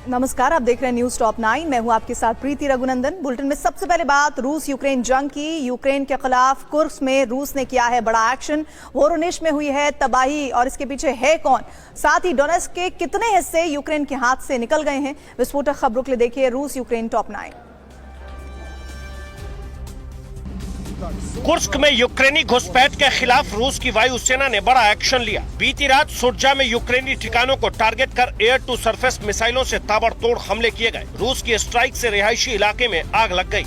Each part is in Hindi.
नमस्कार, आप देख रहे हैं न्यूज टॉप 9। मैं हूं आपके साथ प्रीति रघुनंदन। बुलेटिन में सबसे पहले बात रूस यूक्रेन जंग की। यूक्रेन के खिलाफ कुर्स्क में रूस ने किया है बड़ा एक्शन। वोरोनिश में हुई है तबाही और इसके पीछे है कौन? साथ ही डोनेट्स्क के कितने हिस्से यूक्रेन के हाथ से निकल गए हैं? विस्फोटक खबरों के लिए देखिए रूस यूक्रेन टॉप 9। कुर्स्क में यूक्रेनी घुसपैठ के खिलाफ रूस की वायुसेना ने बड़ा एक्शन लिया। बीती रात सुरजा में यूक्रेनी ठिकानों को टारगेट कर एयर टू सरफेस मिसाइलों से ताबड़तोड़ हमले किए गए। रूस की स्ट्राइक से रिहायशी इलाके में आग लग गई।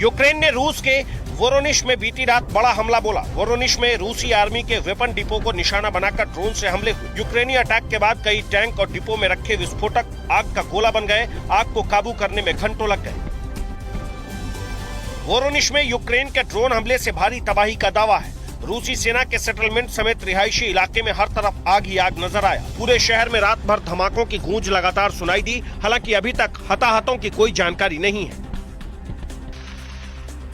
यूक्रेन ने रूस के वोरोनिश में बीती रात बड़ा हमला बोला। वोरोनिश में रूसी आर्मी के वेपन डिपो को निशाना बनाकर ड्रोन से हमले हुए। यूक्रेनी अटैक के बाद कई टैंक और डिपो में रखे विस्फोटक आग का गोला बन गए। आग को काबू करने में घंटों लग गए। वोरोनिश में यूक्रेन के ड्रोन हमले से भारी तबाही का दावा है। रूसी सेना के सेटलमेंट समेत रिहायशी इलाके में हर तरफ आग ही आग नजर आया। पूरे शहर में रात भर धमाकों की गूंज लगातार सुनाई दी। हालांकि अभी तक हताहतों की कोई जानकारी नहीं है।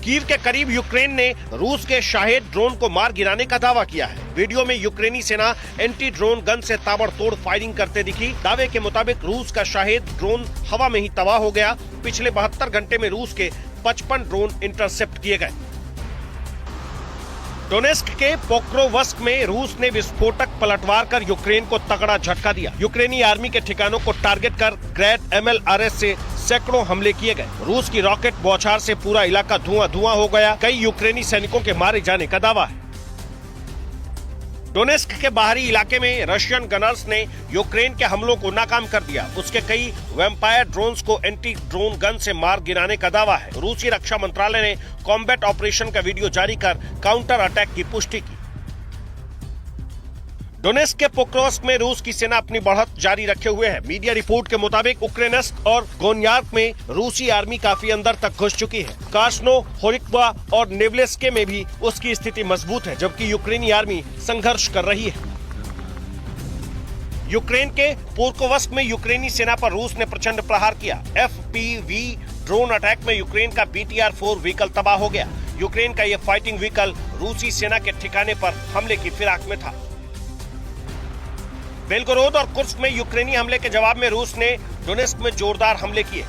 कीव के करीब यूक्रेन ने रूस के शाहेद ड्रोन को मार गिराने का दावा किया है। वीडियो में यूक्रेनी सेना एंटी ड्रोन गन से ताबड़तोड़ फायरिंग करते दिखी। दावे के मुताबिक रूस का शाहेद ड्रोन हवा में ही तबाह हो गया। पिछले 72 घंटे में रूस के 55 ड्रोन इंटरसेप्ट किए गए। डोनेट्स्क के पोक्रोवस्क में रूस ने विस्फोटक पलटवार कर यूक्रेन को तगड़ा झटका दिया। यूक्रेनी आर्मी के ठिकानों को टारगेट कर ग्रैड MLRS से सैकड़ों हमले किए गए। रूस की रॉकेट बौछार से पूरा इलाका धुआं हो गया। कई यूक्रेनी सैनिकों के मारे जाने का दावा है। डोनेट्स्क के बाहरी इलाके में रशियन गनर्स ने यूक्रेन के हमलों को नाकाम कर दिया। उसके कई वैम्पायर ड्रोन्स को एंटी ड्रोन गन से मार गिराने का दावा है। रूसी रक्षा मंत्रालय ने कॉम्बैट ऑपरेशन का वीडियो जारी कर काउंटर अटैक की पुष्टि की। डोनेट्स्क के पोक्रोवस्क में रूस की सेना अपनी बढ़त जारी रखे हुए है। मीडिया रिपोर्ट के मुताबिक उक्रेनस्क और गोन्यार्क में रूसी आर्मी काफी अंदर तक घुस चुकी है। कास्नो, होरिक्वा और नेवलेस्के में भी उसकी स्थिति मजबूत है, जबकि यूक्रेनी आर्मी संघर्ष कर रही है। यूक्रेन के पोक्रोवस्क में यूक्रेनी सेना पर रूस ने प्रचंड प्रहार किया। FPV ड्रोन अटैक में यूक्रेन का BTR-4 व्हीकल तबाह हो गया। यूक्रेन का यह फाइटिंग व्हीकल रूसी सेना के ठिकाने पर हमले की फिराक में था। बेलगोरोद और कुर्स्क में यूक्रेनी हमले के जवाब में रूस ने डोनेट्स्क में जोरदार हमले किए।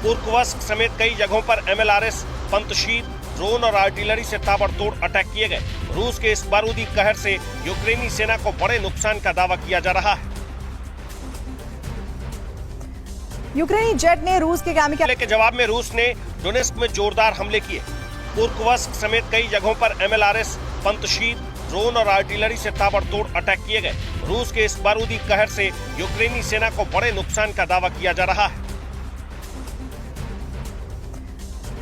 पोक्रोवस्क समेत कई जगहों पर MLRS, पंतशीर, ड्रोन और आर्टिलरी से ताबड़तोड़ अटैक किए गए। रूस के इस बारूदी कहर से यूक्रेनी सेना को बड़े नुकसान का दावा किया जा रहा है। यूक्रेनी जेट ने रूस के हमले के जवाब में रूस ने डोनेट्स्क में जोरदार हमले किए। पोक्रोवस्क समेत कई जगहों पर MLRS, पंतशीर, ड्रोन और आर्टिलरी से ताबड़तोड़ अटैक किए गए। रूस के इस बारूदी कहर से यूक्रेनी सेना को बड़े नुकसान का दावा किया जा रहा है।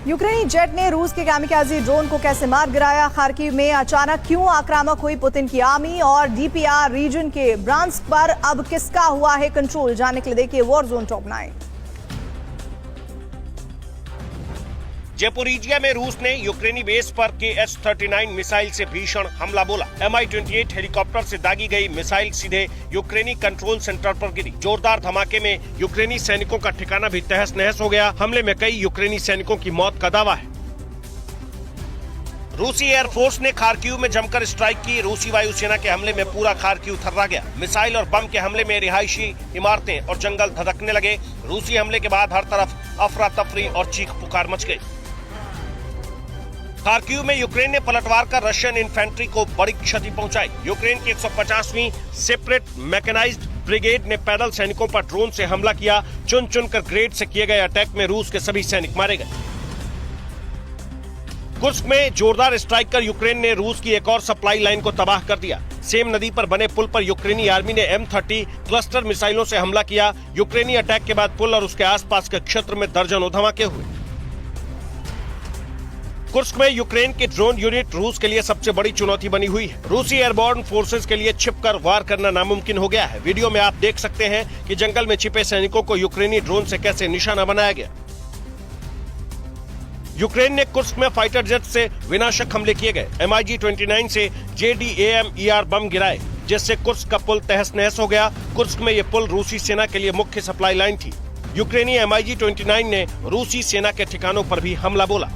यूक्रेनी जेट ने रूस के कामिकाजी ड्रोन को कैसे मार गिराया? खार्किव में अचानक क्यों आक्रामक हुई पुतिन की आर्मी? और DPR रीजन के ब्रांस्क पर अब किसका हुआ है कंट्रोल? जानने के लिए देखिए वॉर जोन टॉप 9। जेपोरिजिया में रूस ने यूक्रेनी बेस पर KH-39 मिसाइल से भीषण हमला बोला। Mi-28 हेलीकॉप्टर से दागी गई मिसाइल सीधे यूक्रेनी कंट्रोल सेंटर पर गिरी। जोरदार धमाके में यूक्रेनी सैनिकों का ठिकाना भी तहस नहस हो गया। हमले में कई यूक्रेनी सैनिकों की मौत का दावा है। रूसी एयरफोर्स ने खार्किव में जमकर स्ट्राइक की। रूसी वायुसेना के हमले में पूरा खार्किव थर्रा गया। मिसाइल और बम के हमले में रिहायशी इमारतें और जंगल धधकने लगे। रूसी हमले के बाद हर तरफ अफरा तफरी और चीख पुकार मच गई। खार्किव में यूक्रेन ने पलटवार कर रशियन इन्फेंट्री को बड़ी क्षति पहुंचाई। यूक्रेन की 150वीं सेपरेट मैकेनाइज्ड ब्रिगेड ने पैदल सैनिकों पर ड्रोन से हमला किया। चुन चुनकर ग्रेड से किए गए अटैक में रूस के सभी सैनिक मारे गए। कुर्स्क में जोरदार स्ट्राइक कर यूक्रेन ने रूस की एक और सप्लाई लाइन को तबाह कर दिया। सेम नदी पर बने पुल पर यूक्रेनी आर्मी ने M30 क्लस्टर मिसाइलों से हमला किया। यूक्रेनी अटैक के बाद पुल और उसके आसपास के क्षेत्र में दर्जनों धमाके हुए। कुर्स्क में यूक्रेन की ड्रोन यूनिट रूस के लिए सबसे बड़ी चुनौती बनी हुई है। रूसी एयरबोर्न फोर्सेस के लिए छिपकर वार करना नामुमकिन हो गया है। वीडियो में आप देख सकते हैं कि जंगल में छिपे सैनिकों को यूक्रेनी ड्रोन से कैसे निशाना बनाया गया। यूक्रेन ने कुर्स्क में फाइटर जेट से विनाशक हमले किए गए। MiG-29 से JDAM-ER बम गिराए, जिससे कुर्स्क का पुल तहस नहस हो गया। कुर्स्क में यह पुल रूसी सेना के लिए मुख्य सप्लाई लाइन थी। यूक्रेनी MiG-29 ने रूसी सेना के ठिकानों पर भी हमला बोला।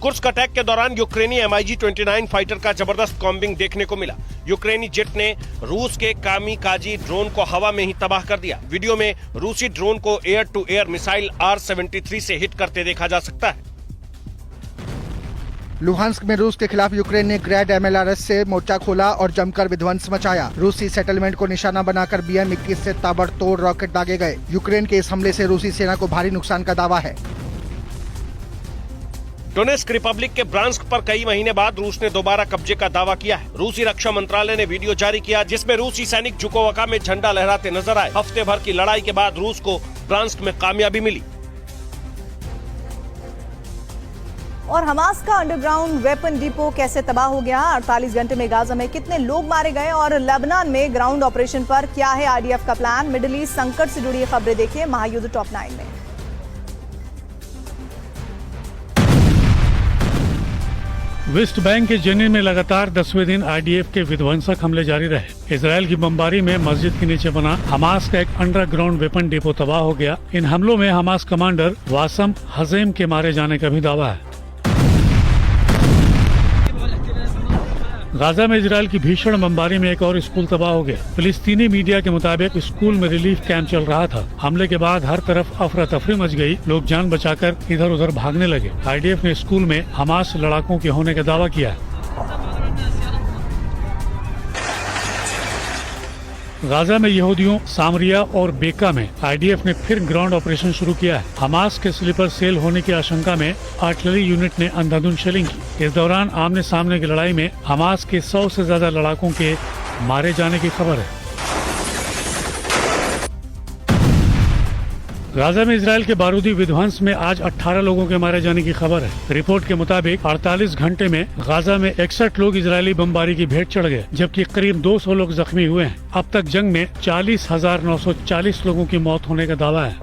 कुर्स्क अटैक के दौरान यूक्रेनी MiG-29 फाइटर का जबरदस्त कॉम्बिंग देखने को मिला। यूक्रेनी जेट ने रूस के कामीकाजी ड्रोन को हवा में ही तबाह कर दिया। वीडियो में रूसी ड्रोन को air to air missile R-73 से हिट करते देखा जा सकता है। लुहांस्क में रूस के खिलाफ यूक्रेन ने ग्रैड MLRS से मोर्चा खोला और जमकर विध्वंस मचाया। रूसी सेटलमेंट को निशाना बनाकर BM-21 से ताबड़तोड़ रॉकेट दागे गए। यूक्रेन के इस हमले से रूसी सेना को भारी नुकसान का दावा है। डोनेस्क रिपब्लिक के ब्रांस्क पर कई महीने बाद रूस ने दोबारा कब्जे का दावा किया है। रूसी रक्षा मंत्रालय ने वीडियो जारी किया जिसमें रूसी सैनिक जुकोवका में झंडा लहराते नजर आए। हफ्ते भर की लड़ाई के बाद रूस को ब्रांस्क में कामयाबी मिली। और हमास का अंडरग्राउंड वेपन डिपो कैसे तबाह हो गया? 48 घंटे में गाजा में कितने लोग मारे गए और लेबनान में ग्राउंड ऑपरेशन पर क्या है IDF का प्लान? मिडिल ईस्ट संकट से जुड़ी खबरें देखिए महायुद्ध टॉप 9 में। वेस्ट बैंक के जेनिन में लगातार 10वें दिन IDF के विध्वंसक हमले जारी रहे। इजरायल की बमबारी में मस्जिद के नीचे बना हमास का एक अंडरग्राउंड वेपन डिपो तबाह हो गया। इन हमलों में हमास कमांडर वासम हजेम के मारे जाने का भी दावा है। गाजा में इजरायल की भीषण बमबारी में एक और स्कूल तबाह हो गया। फिलिस्तीनी मीडिया के मुताबिक स्कूल में रिलीफ कैंप चल रहा था। हमले के बाद हर तरफ अफरा तफरी मच गई। लोग जान बचाकर इधर उधर भागने लगे। IDF ने स्कूल में हमास लड़ाकों के होने का दावा किया है। गाजा में यहूदियों सामरिया और बेका में IDF ने फिर ग्राउंड ऑपरेशन शुरू किया है। हमास के स्लीपर सेल होने की आशंका में आर्टिलरी यूनिट ने अंधाधुंध शेलिंग की। इस दौरान आमने सामने की लड़ाई में हमास के 100 से ज्यादा लड़ाकों के मारे जाने की खबर है। गाजा में इजरायल के बारूदी विध्वंस में आज 18 लोगों के मारे जाने की खबर है। रिपोर्ट के मुताबिक 48 घंटे में गाजा में 61 लोग इजरायली बमबारी की भेंट चढ़ गए, जबकि करीब 200 लोग जख्मी हुए हैं। अब तक जंग में 40,940 लोगों की मौत होने का दावा है।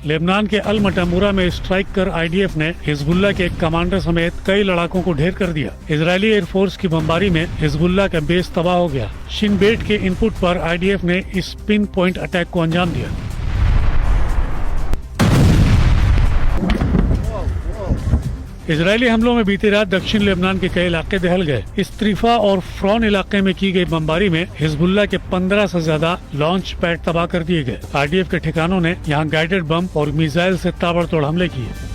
लेबनान के अल मटामुरा में स्ट्राइक कर IDF ने हिजबुल्लाह के एक कमांडर समेत कई लड़ाकों को ढेर कर दिया। इजरायली एयरफोर्स की बमबारी में हिजबुल्लाह का बेस तबाह हो गया। शिन बेट के इनपुट पर IDF ने इस पिन पॉइंट अटैक को अंजाम दिया। इजरायली हमलों में बीती रात दक्षिण लेबनान के कई इलाके दहल गए। इस त्रिफा और फ्रॉन इलाके में की गई बमबारी में हिजबुल्लाह के 15 से ज्यादा लॉन्च पैड तबाह कर दिए गए। IDF के ठिकानों ने यहां गाइडेड बम और मिसाइल से ताबड़तोड़ हमले किए।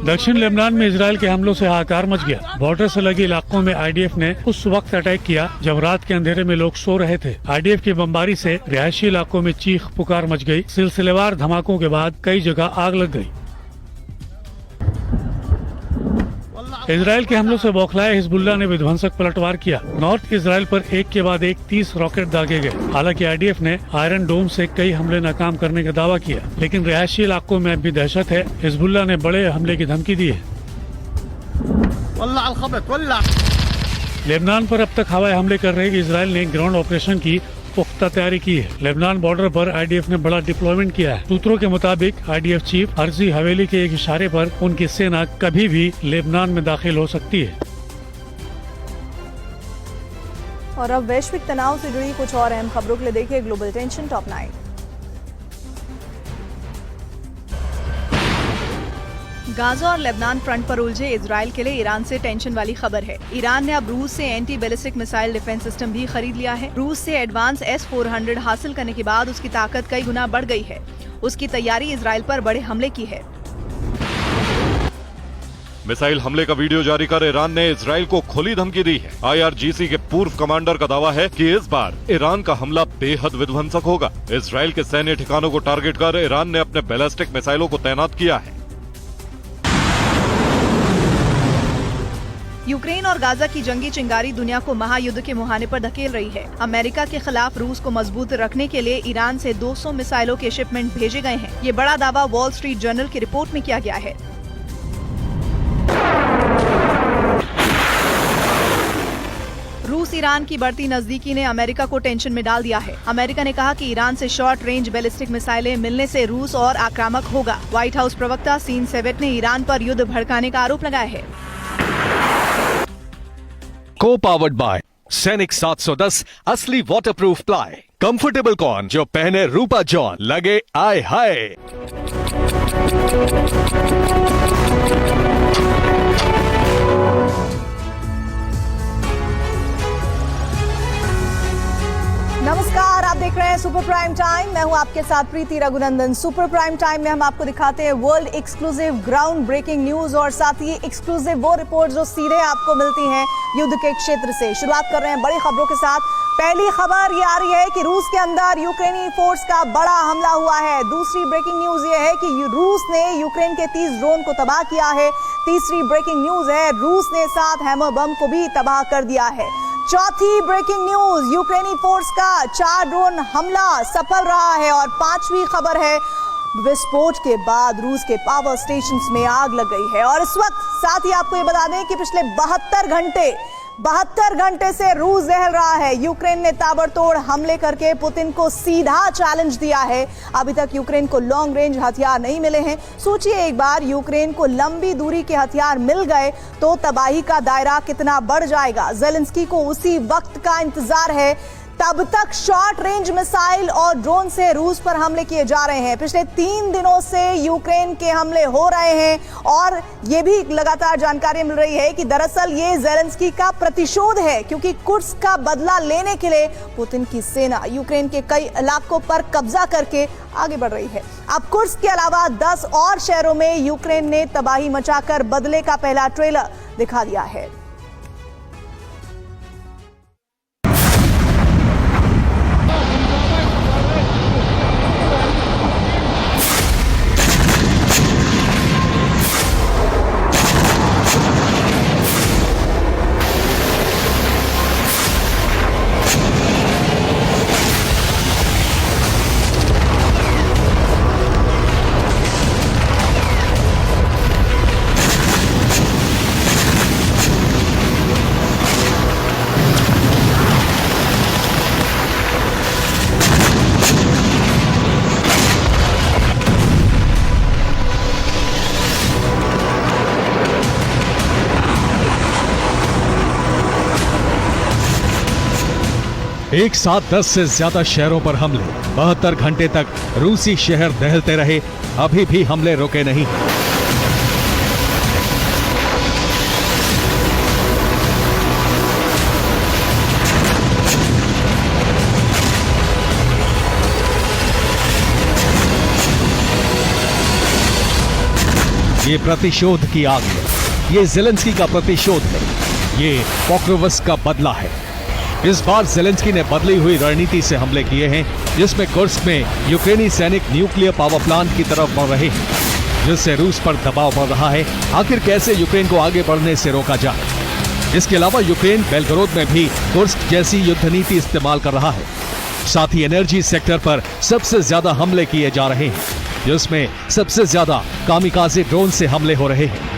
दक्षिण लेबनान में इजरायल के हमलों से हाहाकार मच गया। बॉर्डर से लगे इलाकों में IDF ने उस वक्त अटैक किया जब रात के अंधेरे में लोग सो रहे थे। IDF की बमबारी से रिहायशी इलाकों में चीख पुकार मच गई। सिलसिलेवार धमाकों के बाद कई जगह आग लग गई। इजरायल के हमलों से बौखलाए हिजबुल्लाह ने विध्वंसक पलटवार किया। नॉर्थ इजरायल पर एक के बाद एक 30 रॉकेट दागे गए। हालांकि IDF ने आयरन डोम से कई हमले नाकाम करने का दावा किया, लेकिन रिहायशी इलाकों में अब भी दहशत है। हिजबुल्लाह ने बड़े हमले की धमकी दी है। लेबनान पर अब तक हवाई हमले कर रहे इजरायल ने ग्राउंड ऑपरेशन की पुख्ता तैयारी की है। लेबनान बॉर्डर पर IDF ने बड़ा डिप्लॉयमेंट किया है। सूत्रों के मुताबिक IDF चीफ अर्जी हवेली के एक इशारे पर उनकी सेना कभी भी लेबनान में दाखिल हो सकती है। और अब वैश्विक तनाव से जुड़ी कुछ और अहम खबरों के लिए देखिए ग्लोबल टेंशन टॉप 9। गाजा और लेबनान फ्रंट पर उलझे इजरायल के लिए ईरान से टेंशन वाली खबर है। ईरान ने अब रूस से anti ballistic missile defence system भी खरीद लिया है। रूस से एडवांस S-400 हासिल करने के बाद उसकी ताकत कई गुना बढ़ गई है। उसकी तैयारी इजरायल पर बड़े हमले की है। मिसाइल हमले का वीडियो जारी कर ईरान ने इजरायल को खुली धमकी दी है। IRGC के पूर्व कमांडर का दावा है कि इस बार ईरान का हमला बेहद विध्वंसक होगा। इजरायल के सैन्य ठिकानों को टारगेट कर ईरान ने अपने बैलिस्टिक मिसाइलों को तैनात किया है। यूक्रेन और गाजा की जंगी चिंगारी दुनिया को महायुद्ध के मुहाने पर धकेल रही है। अमेरिका के खिलाफ रूस को मजबूत रखने के लिए ईरान से 200 मिसाइलों के शिपमेंट भेजे गए हैं। ये बड़ा दावा वॉल स्ट्रीट जर्नल की रिपोर्ट में किया गया है। रूस ईरान की बढ़ती नजदीकी ने अमेरिका को टेंशन में डाल दिया है। अमेरिका ने कहा कि ईरान से शॉर्ट रेंज बैलिस्टिक मिसाइलें मिलने से रूस और आक्रामक होगा। व्हाइट हाउस प्रवक्ता सीन सेवेट ने ईरान पर युद्ध भड़काने का आरोप लगाया है। को-पावर्ड बाय सैनिक 710 असली वाटरप्रूफ प्लाई। कंफर्टेबल कौन जो पहने रूपा जॉन, लगे आए हाय। नमस्कार, आप देख रहे हैं सुपर प्राइम टाइम। मैं हूं आपके साथ Preeti Raghunandan. Super prime time में हम आपको दिखाते हैं world exclusive ground breaking news और साथ ही एक्सक्लूसिव वो रिपोर्ट जो सीधे आपको मिलती हैं युद्ध के क्षेत्र से। शुरुआत कर रहे हैं बड़ी खबरों के साथ। पहली खबर ये आ रही है कि रूस के अंदर यूक्रेनी फोर्स का बड़ा हमला हुआ है। दूसरी ब्रेकिंग न्यूज ये है कि रूस ने यूक्रेन के 30 ड्रोन को तबाह किया है। तीसरी ब्रेकिंग न्यूज है रूस ने 7 हैमर बम को भी तबाह कर दिया है। चौथी ब्रेकिंग न्यूज, यूक्रेनी फोर्स का 4 ड्रोन हमला सफल रहा है। और पांचवी खबर है विस्फोट के बाद रूस के पावर स्टेशंस में आग लग गई है। और इस वक्त साथ ही आपको ये बता दें कि पिछले 72 घंटे से रूस दहल रहा है। यूक्रेन ने ताबड़तोड़ हमले करके पुतिन को सीधा चैलेंज दिया है। अभी तक यूक्रेन को लॉन्ग रेंज हथियार नहीं मिले हैं। सोचिए एक बार, यूक्रेन को लंबी दूरी के हथियार मिल गए तो तबाही का दायरा कितना बढ़ जाएगा। ज़ेलेंस्की को उसी वक्त का इंतजार है। तब तक शॉर्ट रेंज मिसाइल और ड्रोन से रूस पर हमले किए जा रहे हैं। पिछले 3 दिनों से यूक्रेन के हमले हो रहे हैं और ये भी लगातार जानकारी मिल रही है कि दरअसल ये ज़ेलेंस्की का प्रतिशोध है, क्योंकि कुर्स्क का बदला लेने के लिए पुतिन की सेना यूक्रेन के कई इलाकों पर कब्जा करके आगे बढ़ रही है। अब कुर्स्क के अलावा 10 और शहरों में यूक्रेन ने तबाही मचाकर बदले का पहला ट्रेलर दिखा दिया है। एक साथ 10 से ज्यादा शहरों पर हमले, 72 घंटे तक रूसी शहर दहलते रहे, अभी भी हमले रुके नहीं। ये प्रतिशोध की आग है, ये ज़ेलेंस्की का प्रतिशोध है, ये पॉक्रोवस्क का बदला है। इस बार ज़ेलेंस्की ने बदली हुई रणनीति से हमले किए हैं, जिसमें कुर्स्क में यूक्रेनी सैनिक न्यूक्लियर पावर प्लांट की तरफ बढ़ रहे हैं, जिससे रूस पर दबाव बढ़ रहा है। आखिर कैसे यूक्रेन को आगे बढ़ने से रोका जाए? इसके अलावा यूक्रेन बेलगरोद में भी कुर्स्क जैसी युद्ध नीति इस्तेमाल कर रहा है। साथ ही एनर्जी सेक्टर पर सबसे ज्यादा हमले किए जा रहे हैं, जिसमें सबसे ज्यादा कामिकाज़े ड्रोन से हमले हो रहे हैं।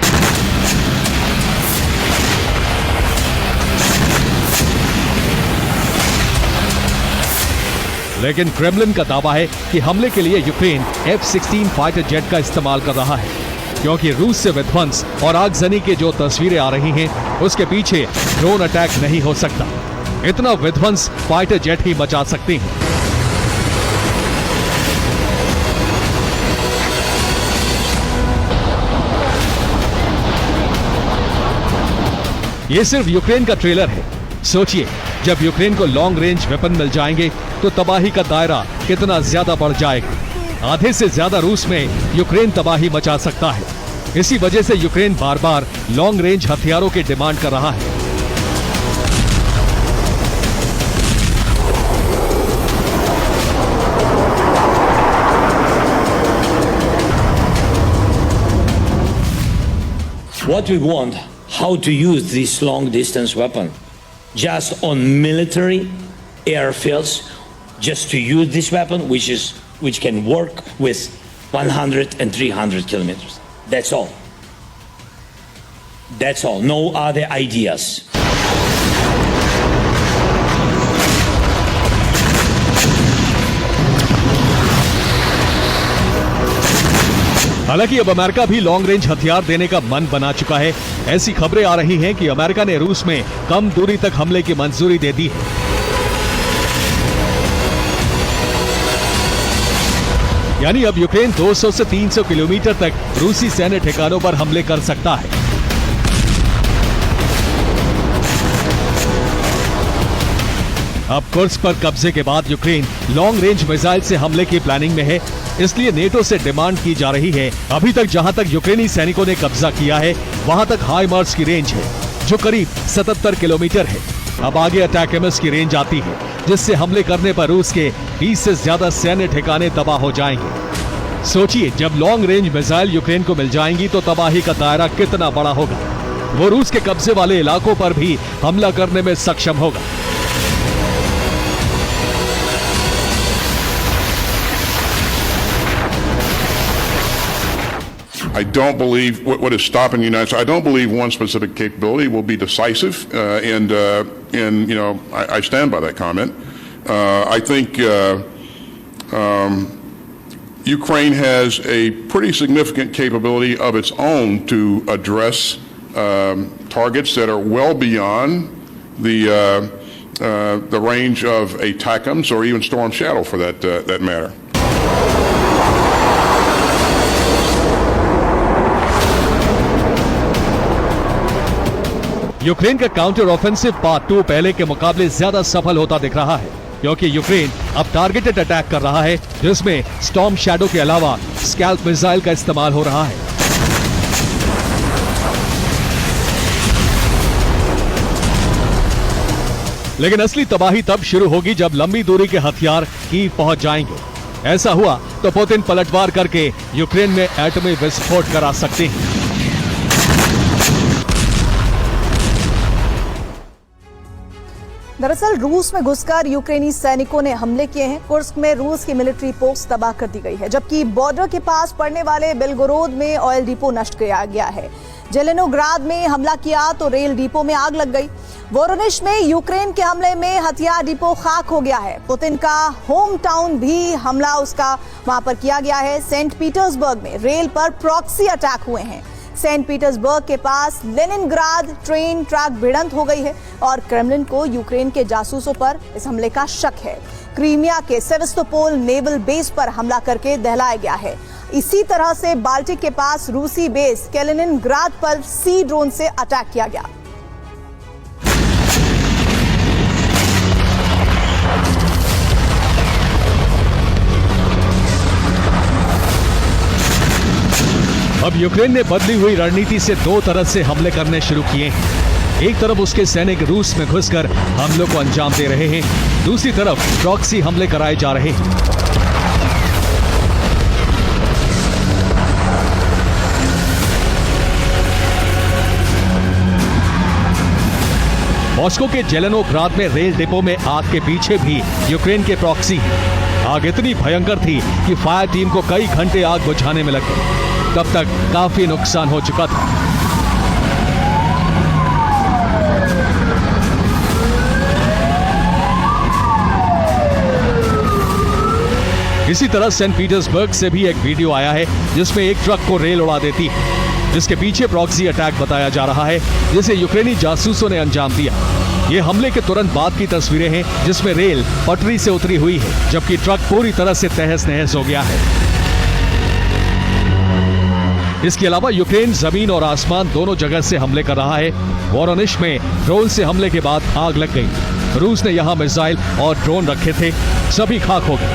लेकिन क्रेमलिन का दावा है कि हमले के लिए यूक्रेन F-16 फाइटर जेट का इस्तेमाल कर रहा है, क्योंकि रूस से विध्वंस और आगजनी की जो तस्वीरें आ रही हैं, उसके पीछे ड्रोन अटैक नहीं हो सकता। इतना विध्वंस फाइटर जेट ही मचा सकते हैं। ये सिर्फ यूक्रेन का ट्रेलर है। सोचिए, जब यूक्रेन को लॉन्ग रेंज वेपन मिल जाएंगे तो तबाही का दायरा कितना ज्यादा बढ़ जाएगा। आधे से ज्यादा रूस में यूक्रेन तबाही मचा सकता है। इसी वजह से यूक्रेन बार बार लॉन्ग रेंज हथियारों की डिमांड कर रहा है। What we want, how to use this long distance weapon. Just on military airfields, just to use this weapon, which can work with 100 and 300 kilometers. That's all. That's all. No other ideas. हालांकि अब अमेरिका भी लॉन्ग रेंज हथियार देने का मन बना चुका है। ऐसी खबरें आ रही हैं कि अमेरिका ने रूस में कम दूरी तक हमले की मंजूरी दे दी है। यानी अब यूक्रेन 200 से 300 किलोमीटर तक रूसी सैन्य ठिकानों पर हमले कर सकता है। अब कुर्स्क पर कब्जे के बाद यूक्रेन लॉन्ग रेंज मिसाइल से हमले की प्लानिंग में है, इसलिए नेटो से डिमांड की जा रही है। अभी तक जहां तक यूक्रेनी सैनिकों ने कब्जा किया है वहां तक हाइमार्स की रेंज है जो करीब 77 किलोमीटर है। अब आगे अटैकमस की रेंज आती है जिससे हमले करने पर रूस के 20 से ज्यादा सैन्य ठिकाने तबाह हो जाएंगे। सोचिए, जब लॉन्ग रेंज मिसाइल यूक्रेन को मिल जाएंगी तो तबाही का दायरा कितना बड़ा होगा। वो रूस के कब्जे वाले इलाकों पर भी हमला करने में सक्षम होगा। I don't believe what is stopping the United States. I don't believe one specific capability will be decisive, and you know I stand by that comment. I think Ukraine has a pretty significant capability of its own to address targets that are well beyond the range of ATACMS or even Storm Shadow for that matter. Ukraine का काउंटर ऑफेंसिव पार्ट 2 पहले के मुकाबले ज्यादा सफल होता दिख रहा है, क्योंकि यूक्रेन अब टारगेटेड अटैक कर रहा है जिसमें स्टॉर्म शैडो के अलावा स्कैल्प मिसाइल का इस्तेमाल हो रहा है। लेकिन असली तबाही तब शुरू होगी जब लंबी दूरी के हथियार कीव पहुंच जाएंगे। ऐसा हुआ तो पुतिन पलटवार करके यूक्रेन में एटमी विस्फोट करा सकते हैं। दरअसल रूस में घुसकर यूक्रेनी सैनिकों ने हमले किए हैं। कुर्स्क में रूस की मिलिट्री पोस्ट तबाह कर दी गई है, जबकि बॉर्डर के पास पड़ने वाले बेलगोरोद में ऑयल डिपो नष्ट किया गया है। जेलेनोग्राद में हमला किया तो रेल डिपो में आग लग गई। वोरोनिश में यूक्रेन के हमले में हथियार डिपो खाक हो गया है। पुतिन का होम टाउन भी हमला उसका वहां पर किया गया है। सेंट पीटर्सबर्ग में रेल पर प्रॉक्सी अटैक हुए हैं। सेंट पीटर्सबर्ग के पास लेनिनग्राद ट्रेन ट्रैक भिड़ंत हो गई है और क्रेमलिन को यूक्रेन के जासूसों पर इस हमले का शक है। क्रीमिया के सेवेस्तोपोल नेवल बेस पर हमला करके दहलाया गया है। इसी तरह से बाल्टिक के पास रूसी बेस कैलिनिनग्राद पर सी ड्रोन से अटैक किया गया। अब यूक्रेन ने बदली हुई रणनीति से दो तरह से हमले करने शुरू किए हैं। एक तरफ उसके सैनिक रूस में घुसकर हमलों को अंजाम दे रहे हैं, दूसरी तरफ प्रॉक्सी हमले कराए जा रहे हैं। मॉस्को के जेलेनोग्राद में रेल डिपो में आग के पीछे भी यूक्रेन के प्रॉक्सी हैं। आग इतनी भयंकर थी कि फायर टीम को कई घंटे आग बुझाने में लग गए। तब तक काफी नुकसान हो चुका था। इसी तरह सेंट पीटर्सबर्ग से भी एक वीडियो आया है जिसमें एक ट्रक को रेल उड़ा देती है, जिसके पीछे प्रॉक्सी अटैक बताया जा रहा है जिसे यूक्रेनी जासूसों ने अंजाम दिया। ये हमले के तुरंत बाद की तस्वीरें हैं जिसमें रेल पटरी से उतरी हुई है, जबकि ट्रक पूरी तरह से तहस नहस हो गया है। इसके अलावा यूक्रेन जमीन और आसमान दोनों जगह से हमले कर रहा है। वोरोनिश में ड्रोन से हमले के बाद आग लग गई। रूस ने यहां मिसाइल और ड्रोन रखे थे, सभी खाक हो गए।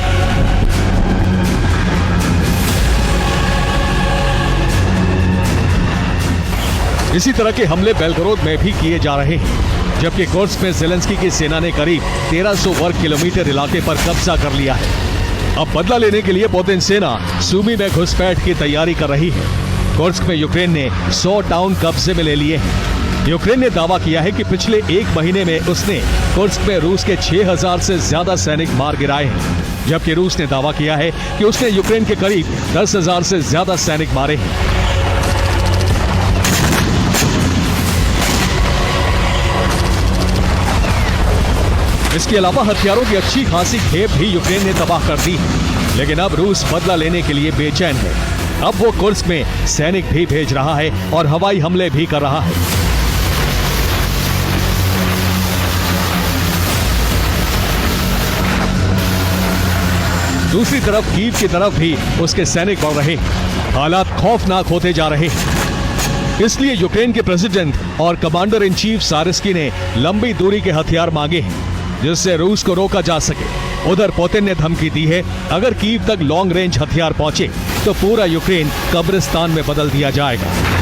इसी तरह के हमले बेलगोरोद में भी किए जा रहे हैं, जबकि कुर्स्क में ज़ेलेंस्की की सेना ने करीब 1300 वर्ग किलोमीटर इलाके पर कब्जा कर लिया है। अब बदला लेने के लिए पुतिन सेना सूमी में घुसपैठ की तैयारी कर रही है। कुर्स्क में यूक्रेन ने 100 टाउन कब्जे में ले लिए हैं। यूक्रेन ने दावा किया है कि पिछले एक महीने में उसने कुर्स्क में रूस के 6000 से ज्यादा सैनिक मार गिराए हैं, जबकि रूस ने दावा किया है कि उसने यूक्रेन के करीब 10,000 से ज्यादा सैनिक मारे हैं। इसके अलावा हथियारों की अच्छी खासी खेप भी यूक्रेन ने तबाह कर दी है। लेकिन अब रूस बदला लेने के लिए बेचैन है। अब वो कुर्स्क में सैनिक भी भेज रहा है और हवाई हमले भी कर रहा है। दूसरी तरफ कीव की तरफ भी उसके सैनिक बढ़ रहे हैं। हालात खौफनाक होते जा रहे हैं। इसलिए यूक्रेन के प्रेसिडेंट और कमांडर इन चीफ सारिस्की ने लंबी दूरी के हथियार मांगे हैं, जिससे रूस को रोका जा सके। उधर पुतिन ने धमकी दी है, अगर कीव तक लॉन्ग रेंज हथियार पहुंचे तो पूरा यूक्रेन कब्रिस्तान में बदल दिया जाएगा।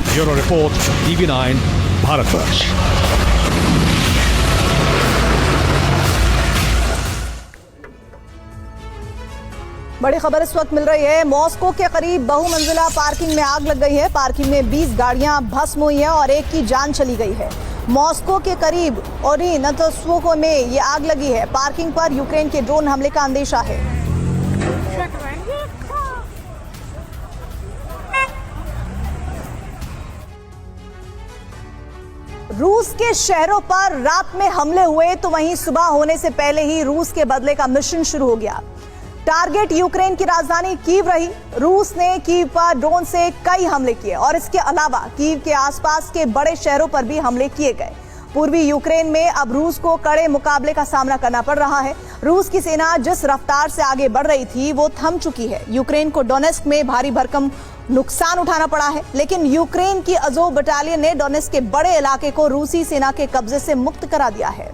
Bureau report, TV9, Bharatvarsh. बड़ी खबर इस वक्त मिल रही है। मॉस्को के करीब बहुमंजिला पार्किंग में आग लग गई है। पार्किंग में 20 गाड़ियां भस्म हुई हैं और एक की जान चली गई है। मॉस्को के करीब ओरिनतस्वो में ये आग लगी है। पार्किंग पर यूक्रेन के ड्रोन हमले का अंदेशा है। रूस के शहरों पर रात में हमले हुए तो वहीं सुबह होने से पहले ही रूस के बदले का मिशन शुरू हो गया। टारगेट यूक्रेन की राजधानी कीव रही। रूस ने कीव पर ड्रोन से कई हमले किए और इसके अलावा कीव के आसपास के बड़े शहरों पर भी हमले किए गए। पूर्वी यूक्रेन में अब रूस को कड़े मुकाबले का सामना करना पड़ रहा है। रूस की सेना जिस रफ्तार से आगे बढ़ रही थी वो थम चुकी है। यूक्रेन को डोनेस्क में भारी भरकम नुकसान उठाना पड़ा है, लेकिन यूक्रेन की अज़ोव बटालियन ने डोनेस्क के बड़े इलाके को रूसी सेना के कब्जे से मुक्त करा दिया है।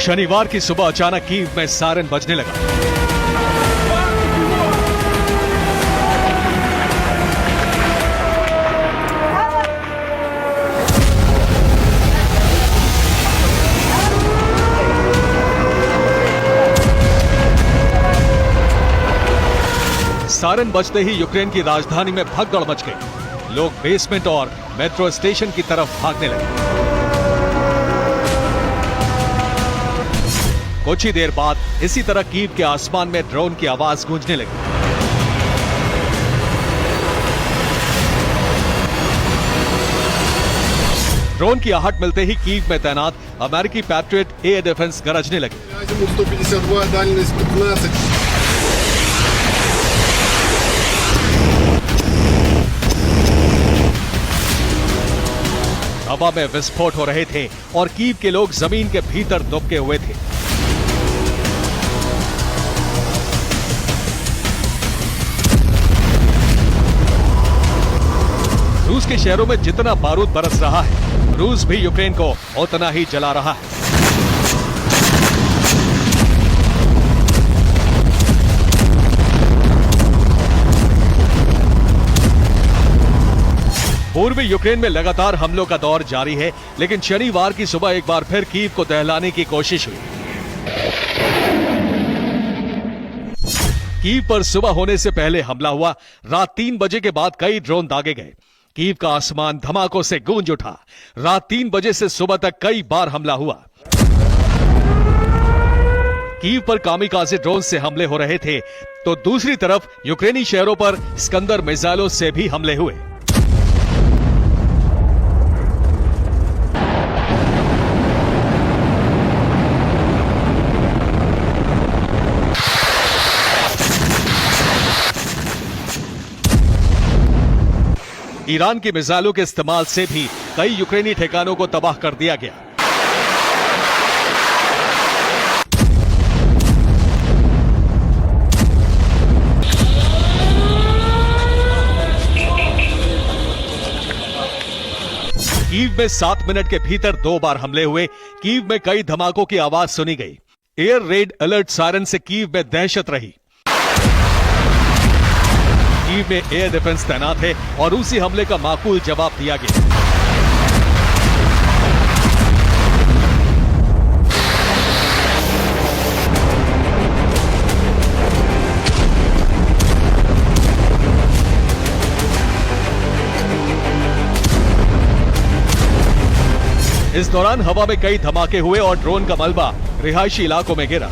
शनिवार की सुबह अचानक कीव में सायरन बजने लगा। सायरन बजते ही यूक्रेन की राजधानी में भगदड़ मच गई। लोग बेसमेंट और मेट्रो स्टेशन की तरफ भागने लगे। कुछ ही देर बाद इसी तरह कीव के आसमान में ड्रोन की आवाज गूंजने लगी। ड्रोन की आहट मिलते ही कीव में तैनात अमेरिकी पैट्रियट एयर डिफेंस गरजने लगी। हवा में विस्फोट हो रहे थे और कीव के लोग जमीन के भीतर दुबके हुए थे। रूस के शहरों में जितना बारूद बरस रहा है, रूस भी यूक्रेन को उतना ही जला रहा है। पूर्वी यूक्रेन में लगातार हमलों का दौर जारी है, लेकिन शनिवार की सुबह एक बार फिर कीव को दहलाने की कोशिश हुई। कीव पर सुबह होने से पहले हमला हुआ। रात 3 बजे के बाद कई ड्रोन दागे गए। कीव का आसमान धमाकों से गूंज उठा। रात 3 बजे से सुबह तक कई बार हमला हुआ। कीव पर कामिकाज़े ड्रोन से हमले हो रहे थे, तो दूसरी तरफ यूक्रेनी शहरों पर स्कंदर मिसाइलों से भी हमले हुए। ईरान की मिसाइलों के इस्तेमाल से भी कई यूक्रेनी ठिकानों को तबाह कर दिया गया। कीव में 7 मिनट के भीतर 2 बार हमले हुए। कीव में कई धमाकों की आवाज सुनी गई। एयर रेड अलर्ट सायरन से कीव में दहशत रही। कीव में एयर डिफेंस तैनात है और रूसी हमले का माकूल जवाब दिया गया। इस दौरान हवा में कई धमाके हुए और ड्रोन का मलबा रिहायशी इलाकों में गिरा।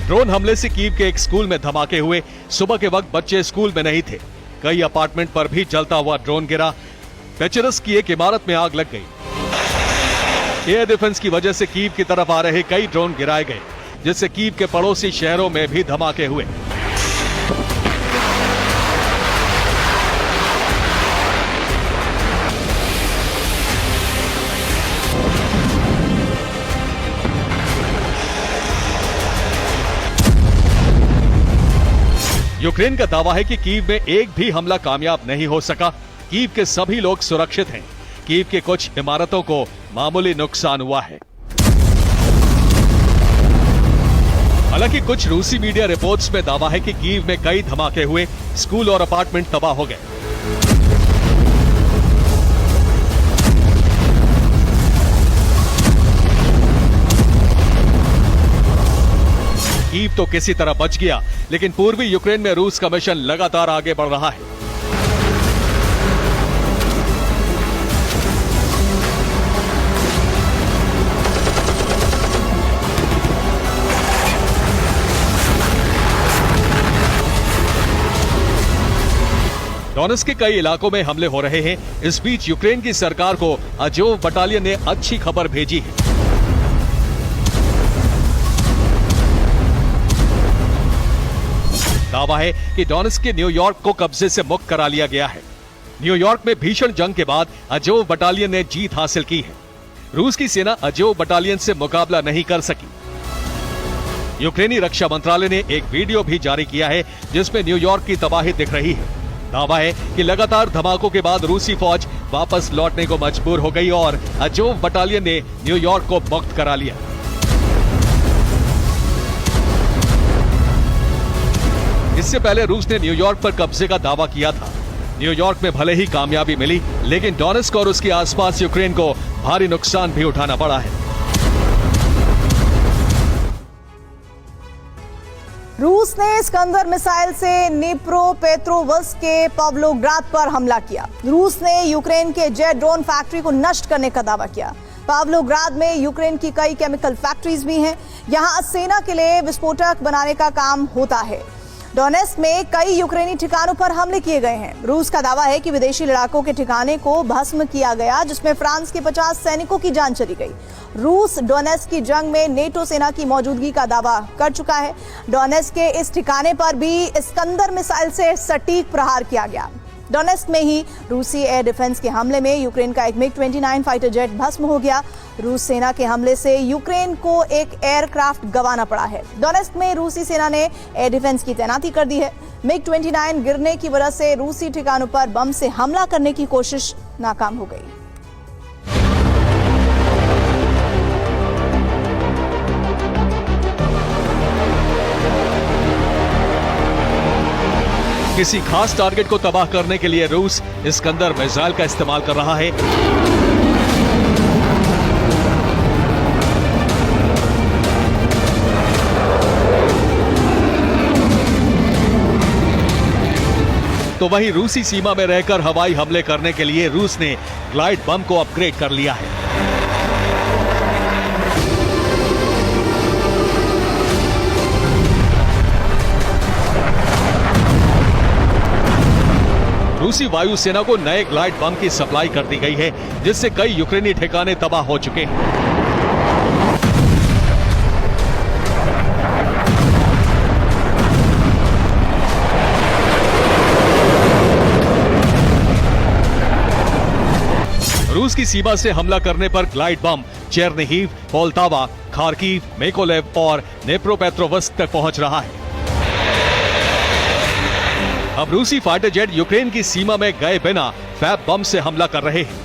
ड्रोन हमले से कीव के एक स्कूल में धमाके हुए। सुबह के वक्त बच्चे स्कूल में नहीं थे। कई अपार्टमेंट पर भी जलता हुआ ड्रोन गिरा। पेचरस की एक इमारत में आग लग गई। एयर डिफेंस की वजह से कीव की तरफ आ रहे कई ड्रोन गिराए गए, जिससे कीव के पड़ोसी शहरों में भी धमाके हुए। यूक्रेन का दावा है कि कीव में एक भी हमला कामयाब नहीं हो सका। कीव के सभी लोग सुरक्षित हैं। कीव के कुछ इमारतों को मामूली नुकसान हुआ है। हालांकि कुछ रूसी मीडिया रिपोर्ट्स में दावा है कि कीव में कई धमाके हुए, स्कूल और अपार्टमेंट तबाह हो गए। कीव तो किसी तरह बच गया, लेकिन पूर्वी यूक्रेन में रूस का मिशन लगातार आगे बढ़ रहा है। डोनेट्स्क के कई इलाकों में हमले हो रहे हैं। इस बीच यूक्रेन की सरकार को अजोव बटालियन ने अच्छी खबर भेजी है। दावा है कि डोनेट्स्क के न्यूयॉर्क को कब्जे से मुक्त करा लिया गया है। न्यूयॉर्क में भीषण जंग के बाद अजोव बटालियन ने जीत हासिल की है। रूस की सेना अजोव बटालियन से मुकाबला नहीं कर सकी। यूक्रेनी रक्षा मंत्रालय ने एक वीडियो भी जारी किया है, जिसमें न्यूयॉर्क की तबाही दिख रही है। दावा है कि लगातार धमाकों के बाद रूसी फौज वापस लौटने को मजबूर हो गई और अजोव बटालियन ने न्यूयॉर्क को मुक्त करा लिया। इससे पहले रूस ने न्यूयॉर्क पर कब्जे का दावा किया था। न्यूयॉर्क में भले ही कामयाबी मिली, लेकिन डोनेट्स्क और उसके आसपास यूक्रेन को भारी नुकसान भी उठाना पड़ा है। रूस ने स्कंदर मिसाइल से निप्रोपेट्रोवस्क के पाव्लोग्राद पर हमला किया। रूस ने यूक्रेन के जेट ड्रोन फैक्ट्री को नष्ट करने का दावा किया। पाव्लोग्राद में यूक्रेन की कई केमिकल फैक्ट्रीज भी हैं। यहां सेना के लिए विस्फोटक बनाने का काम होता है। डोनेट्स्क में कई यूक्रेनी ठिकानों पर हमले किए गए हैं। रूस का दावा है कि विदेशी लड़ाकों के ठिकाने को भस्म किया गया, जिसमें फ्रांस के 50 सैनिकों की जान चली गई। रूस डोनेट्स्क की जंग में नेटो सेना की मौजूदगी का दावा कर चुका है। डोनेट्स्क के इस ठिकाने पर भी स्कंदर मिसाइल से सटीक प्रहार किया गया। डोनेट्स्क में ही रूसी एयर डिफेंस के हमले में यूक्रेन का एक MiG-29 फाइटर जेट भस्म हो गया। रूस सेना के हमले से यूक्रेन को एक एयरक्राफ्ट गंवाना पड़ा है। डोनेट्स्क में रूसी सेना ने एयर डिफेंस की तैनाती कर दी है। MiG-29 गिरने की वजह से रूसी ठिकानों पर बम से हमला करने की कोशिश नाकाम हो गई। किसी खास टारगेट को तबाह करने के लिए रूस स्कंदर मिसाइल का इस्तेमाल कर रहा है। तो वहीं रूसी सीमा में रहकर हवाई हमले करने के लिए रूस ने ग्लाइड बम को अपग्रेड कर लिया है। रूसी वायुसेना को नए ग्लाइड बम की सप्लाई कर दी गई है, जिससे कई यूक्रेनी ठिकाने तबाह हो चुके हैं। रूस की सीमा से हमला करने पर glide bomb Chernihiv, Poltava, Kharkiv, Mykolaiv और नेप्रोपेट्रोवस्क तक पहुंच रहा है। अब रूसी फाइटर जेट यूक्रेन की सीमा में गए बिना फैब बम से हमला कर रहे हैं।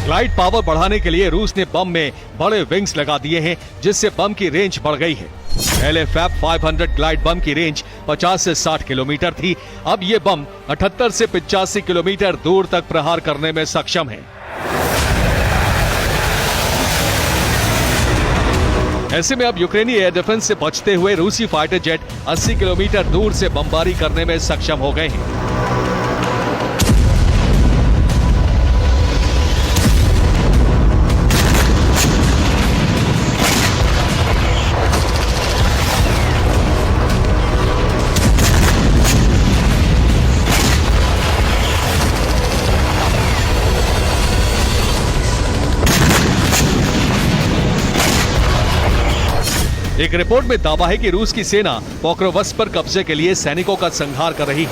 ग्लाइड पावर बढ़ाने के लिए रूस ने बम में बड़े विंग्स लगा दिए हैं, जिससे बम की रेंज बढ़ गई है। पहले फैब 500 ग्लाइड बम की रेंज 50 से 60 किलोमीटर थी। अब ये बम 78 से 85 किलोमीटर दूर तक प्रहार करने में सक्षम है। ऐसे में अब यूक्रेनी एयर डिफेंस से बचते हुए रूसी फाइटर जेट 80 किलोमीटर दूर से बमबारी करने में सक्षम हो गए हैं। एक रिपोर्ट में दावा है कि रूस की सेना पोक्रोवस्क पर कब्जे के लिए सैनिकों का संहार कर रही है।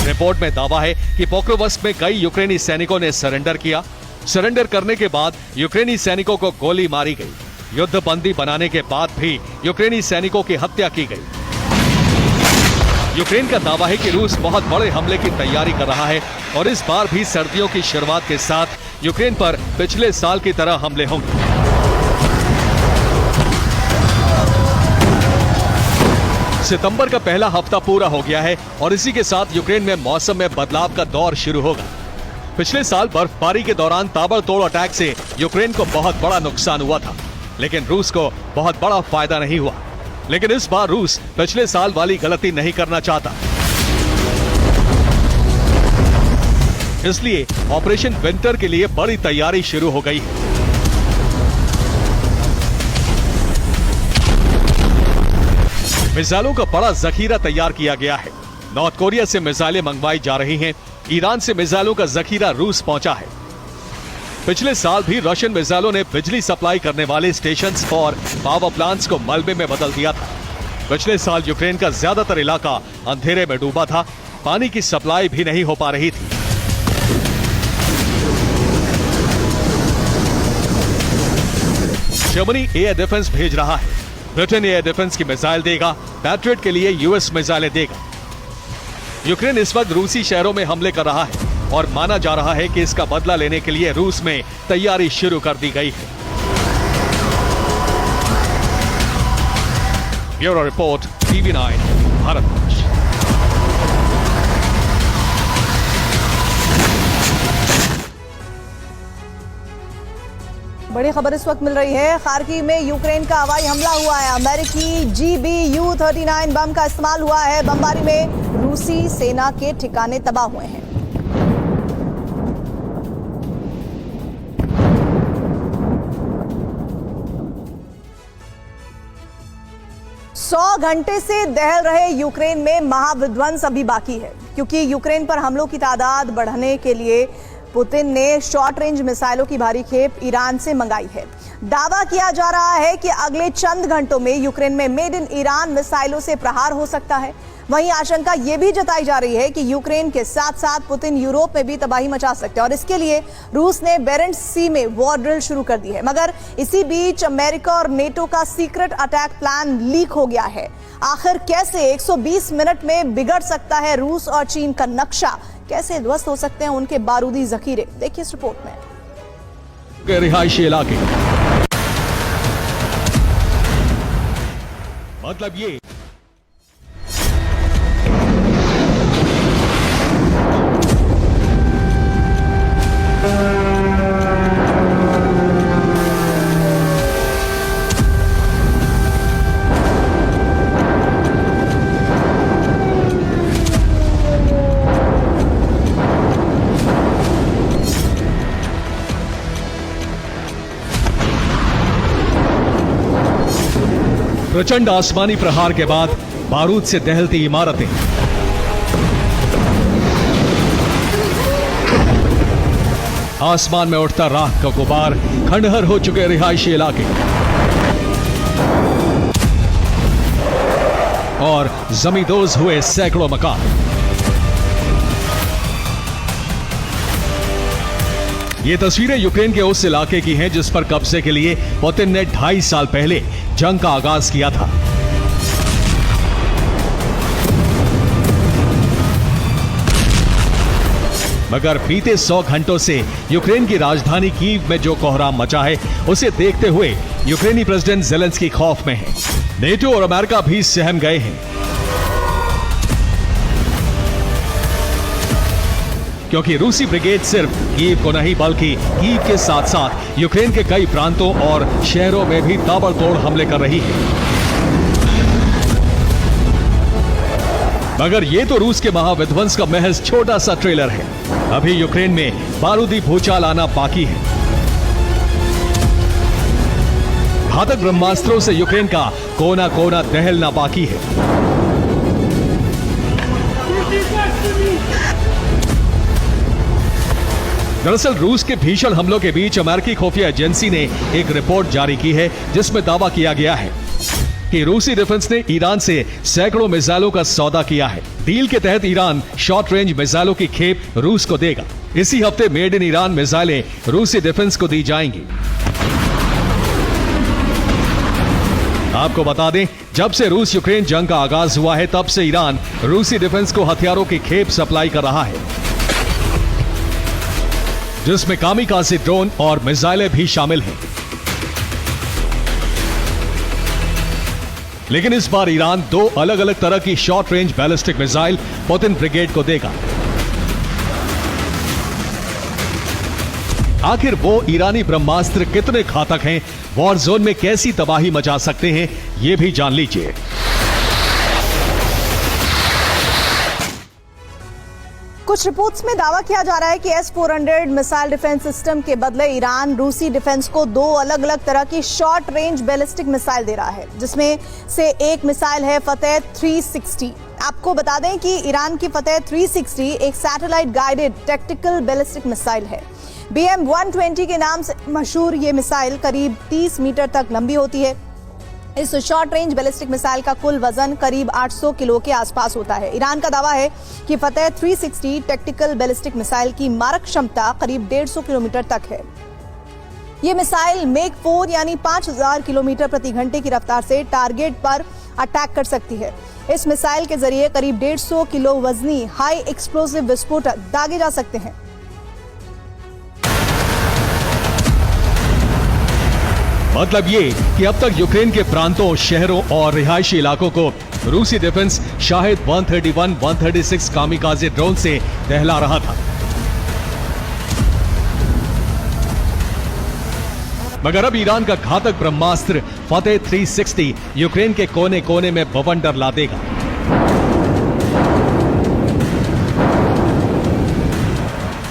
रिपोर्ट में दावा है कि पोक्रोवस्क में कई यूक्रेनी सैनिकों ने सरेंडर किया। सरेंडर करने के बाद यूक्रेनी सैनिकों को गोली मारी गई। युद्धबंदी बनाने के बाद भी यूक्रेनी सैनिकों की हत्या की गई। यूक्रेन का दावा है कि रूस बहुत बड़े हमले की तैयारी कर रहा है और इस बार भी सर्दियों की शुरुआत के साथ यूक्रेन पर पिछले साल की तरह हमले होंगे। सितंबर का पहला हफ्ता पूरा हो गया है और इसी के साथ यूक्रेन में मौसम में बदलाव का दौर शुरू होगा। पिछले साल बर्फबारी के दौरान ताबड़तोड़ अटैक से यूक्रेन को बहुत बड़ा नुकसान हुआ था, लेकिन रूस को बहुत बड़ा फायदा नहीं हुआ। लेकिन इस बार रूस पिछले साल वाली गलती नहीं करना चाहता, इसलिए ऑपरेशन विंटर के लिए बड़ी तैयारी शुरू हो गई है। मिसाइलों का बड़ा जखीरा तैयार किया गया है। नॉर्थ कोरिया से मिसाइलें मंगवाई जा रही हैं। ईरान से मिसाइलों का जखीरा रूस पहुंचा है। पिछले साल भी रशियन मिसाइलों ने बिजली सप्लाई करने वाले स्टेशंस और पावर प्लांट्स को मलबे में बदल दिया था। पिछले साल यूक्रेन का ज्यादातर इलाका अंधेरे में डूबा था। पानी की सप्लाई भी नहीं हो पा रही थी। जर्मनी एयर डिफेंस भेज रहा है। ब्रिटेन एयर डिफेंस की मिसाइल देगा। पैट्रियट के लिए यूएस मिसाइलें देगा। यूक्रेन इस वक्त रूसी शहरों में हमले कर रहा है और माना जा रहा है कि इसका बदला लेने के लिए रूस में तैयारी शुरू कर दी गई है। Bureau report, TV9 Bharatvarsh. बड़ी खबर इस वक्त मिल रही है। खार्किव में यूक्रेन का हवाई हमला हुआ है। अमेरिकी GBU-39 बम का इस्तेमाल हुआ है। बमबारी में रूसी सेना के ठिकाने तबाह हुए हैं। सौ घंटे से दहल रहे यूक्रेन में महाविध्वंस अभी बाकी है, क्योंकि यूक्रेन पर हमलों की तादाद बढ़ाने के लिए पुतिन ने शॉर्ट रेंज मिसाइलों की भारी खेप ईरान से मंगाई है। दावा किया जा रहा है कि अगले चंद घंटों में यूक्रेन में मेड इन ईरान मिसाइलों से प्रहार हो सकता है। वहीं आशंका यह भी जताई जा रही है कि यूक्रेन के साथ साथ पुतिन यूरोप में भी तबाही मचा सकते हैं और इसके लिए रूस ने बेरेंट्स सी में वॉर ड्रिल शुरू कर दी है। मगर इसी बीच अमेरिका और नेटो का सीक्रेट अटैक प्लान लीक हो गया है। आखिर कैसे 120 मिनट में बिगड़ सकता है रूस और चीन का नक्शा? कैसे ध्वस्त हो सकते हैं उनके बारूदी जखीरे? देखिए इस रिपोर्ट में। रिहायशी इलाके मतलब ये प्रचंड आसमानी प्रहार के बाद बारूद से दहलती इमारतें, आसमान में उठता राख का गुबार, खंडहर हो चुके रिहायशी इलाके और जमींदोज हुए सैकड़ों मकान। ये तस्वीरें यूक्रेन के उस इलाके की हैं जिस पर कब्जे के लिए पुतिन ने 2.5 साल पहले जंग का आगाज किया था। मगर बीते 100 घंटों से यूक्रेन की राजधानी कीव में जो कोहराम मचा है, उसे देखते हुए यूक्रेनी प्रेसिडेंट ज़ेलेंस्की खौफ में है। नेटो और अमेरिका भी सहम गए हैं, क्योंकि रूसी ब्रिगेड सिर्फ कीव को नहीं बल्कि कीव के साथ साथ यूक्रेन के कई प्रांतों और शहरों में भी ताबड़तोड़ हमले कर रही है। मगर ये तो रूस के महाविध्वंस का महज छोटा सा ट्रेलर है। अभी यूक्रेन में बारूदी भूचाल आना बाकी है। घातक ब्रह्मास्त्रों से यूक्रेन का कोना कोना दहलना बाकी है। दरअसल रूस के भीषण हमलों के बीच अमेरिकी खुफिया एजेंसी ने एक रिपोर्ट जारी की है जिसमें दावा किया गया है कि रूसी डिफेंस ने ईरान से सैकड़ों मिसाइलों का सौदा किया है। डील के तहत ईरान शॉर्ट रेंज मिसाइलों की खेप रूस को देगा। इसी हफ्ते मेड इन ईरान मिसाइलें रूसी डिफेंस को दी जाएंगी। आपको बता दें, जब से रूस यूक्रेन जंग का आगाज हुआ है तब से ईरान रूसी डिफेंस को हथियारों की खेप सप्लाई कर रहा है, जिसमें कामिकाज़े ड्रोन और मिसाइलें भी शामिल हैं। लेकिन इस बार ईरान 2 अलग अलग तरह की short range ballistic missile Putin brigade को देगा। आखिर वो ईरानी ब्रह्मास्त्र कितने घातक हैं, वॉर जोन में कैसी तबाही मचा सकते हैं, ये भी जान लीजिए। कुछ रिपोर्ट्स में दावा किया जा रहा है कि S-400 मिसाइल डिफेंस सिस्टम के बदले ईरान रूसी डिफेंस को 2 अलग अलग तरह की शॉर्ट रेंज बैलिस्टिक मिसाइल दे रहा है, जिसमें से एक मिसाइल है फतेह 360। आपको बता दें कि ईरान की फतेह 360 एक satellite guided tactical ballistic missile है। BM-120 के नाम से मशहूर ये मिसाइल करीब 30 मीटर तक लंबी होती है। इस शॉर्ट रेंज बैलिस्टिक मिसाइल का कुल वजन करीब 800 किलो के आसपास होता है। ईरान का दावा है कि फतेह 360 टैक्टिकल बैलिस्टिक मिसाइल की मारक क्षमता करीब 150 किलोमीटर तक है। ये मिसाइल मेक 4 यानी 5000 किलोमीटर प्रति घंटे की रफ्तार से टारगेट पर अटैक कर सकती है। इस मिसाइल के जरिए करीब 150 किलो वजनी हाई एक्सप्लोसिव विस्फोटक दागे जा सकते हैं। मतलब ये कि अब तक यूक्रेन के प्रांतों, शहरों और रिहायशी इलाकों को रूसी डिफेंस शाहिद 131, 136 कामिकाज़े ड्रोन से दहला रहा था। मगर अब ईरान का घातक ब्रह्मास्त्र फतेह 360 यूक्रेन के कोने कोने में बवंडर ला देगा।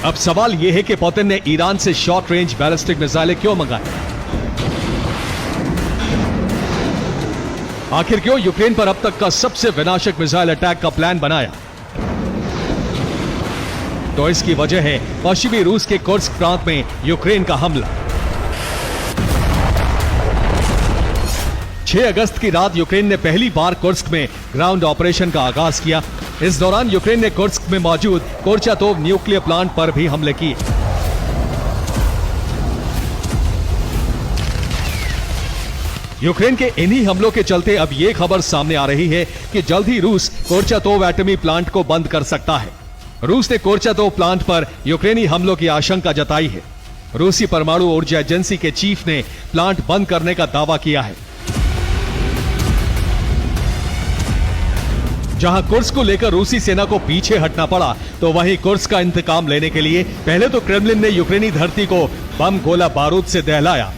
अब सवाल यह है कि पुतिन ने ईरान से शॉर्ट रेंज बैलिस्टिक मिसाइलें क्यों मंगाई? आखिर क्यों यूक्रेन पर अब तक का सबसे विनाशक मिसाइल अटैक का प्लान बनाया? तो इसकी वजह है पश्चिमी रूस के कुर्स्क प्रांत में यूक्रेन का हमला। 6 अगस्त की रात यूक्रेन ने पहली बार कुर्स्क में ग्राउंड ऑपरेशन का आगाज किया। इस दौरान यूक्रेन ने कुर्स्क में मौजूद कोर्चातोव न्यूक्लियर प्लांट पर भी हमले किए। यूक्रेन के इन्हीं हमलों के चलते अब यह खबर सामने आ रही है कि जल्द ही रूस कोर्चातोव एटमी प्लांट को बंद कर सकता है। रूस ने कोर्चातोव प्लांट पर यूक्रेनी हमलों की आशंका जताई है। रूसी परमाणु ऊर्जा एजेंसी के चीफ ने प्लांट बंद करने का दावा किया है। जहां कुर्स्क को लेकर रूसी सेना को पीछे हटना पड़ा, तो वहीं कुर्स्क का इंतकाम लेने के लिए पहले तो क्रेमलिन ने यूक्रेनी धरती को बम गोला बारूद से दहलाया।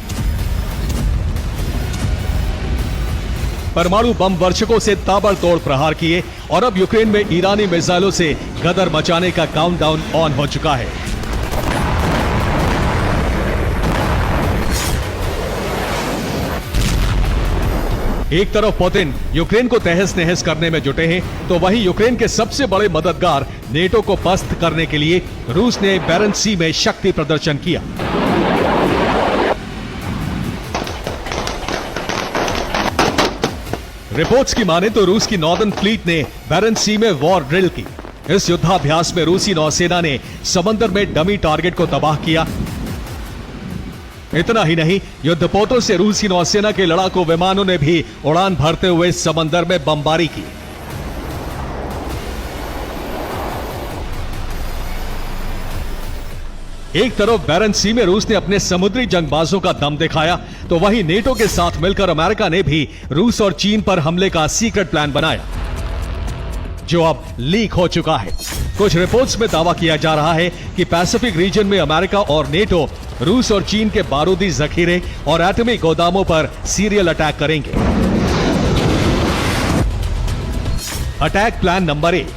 परमाणु बम वर्षकों से ताबड़तोड़ प्रहार किए और अब यूक्रेन में ईरानी मिसाइलों से गदर मचाने का काउंटडाउन ऑन हो चुका है। एक तरफ पुतिन यूक्रेन को तहस नहस करने में जुटे हैं, तो वहीं यूक्रेन के सबसे बड़े मददगार नेटो को पस्त करने के लिए रूस ने बैरेंट्स सी में शक्ति प्रदर्शन किया। रिपोर्ट्स की माने तो रूस की नॉर्दर्न फ्लीट ने बैरेंट्स सी में वॉर ड्रिल की। इस युद्धाभ्यास में रूसी नौसेना ने समंदर में डमी टारगेट को तबाह किया। इतना ही नहीं, युद्धपोतों से रूसी नौसेना के लड़ाकू विमानों ने भी उड़ान भरते हुए समंदर में बमबारी की। एक तरफ बैरन सी में रूस ने अपने समुद्री जंगबाजों का दम दिखाया, तो वहीं नेटो के साथ मिलकर अमेरिका ने भी रूस और चीन पर हमले का सीक्रेट प्लान बनाया, जो अब लीक हो चुका है। कुछ रिपोर्ट्स में दावा किया जा रहा है कि पैसिफिक रीजन में अमेरिका और नेटो रूस और चीन के बारूदी जखीरे और एटमी गोदामों पर सीरियल अटैक करेंगे। अटैक प्लान नंबर 1,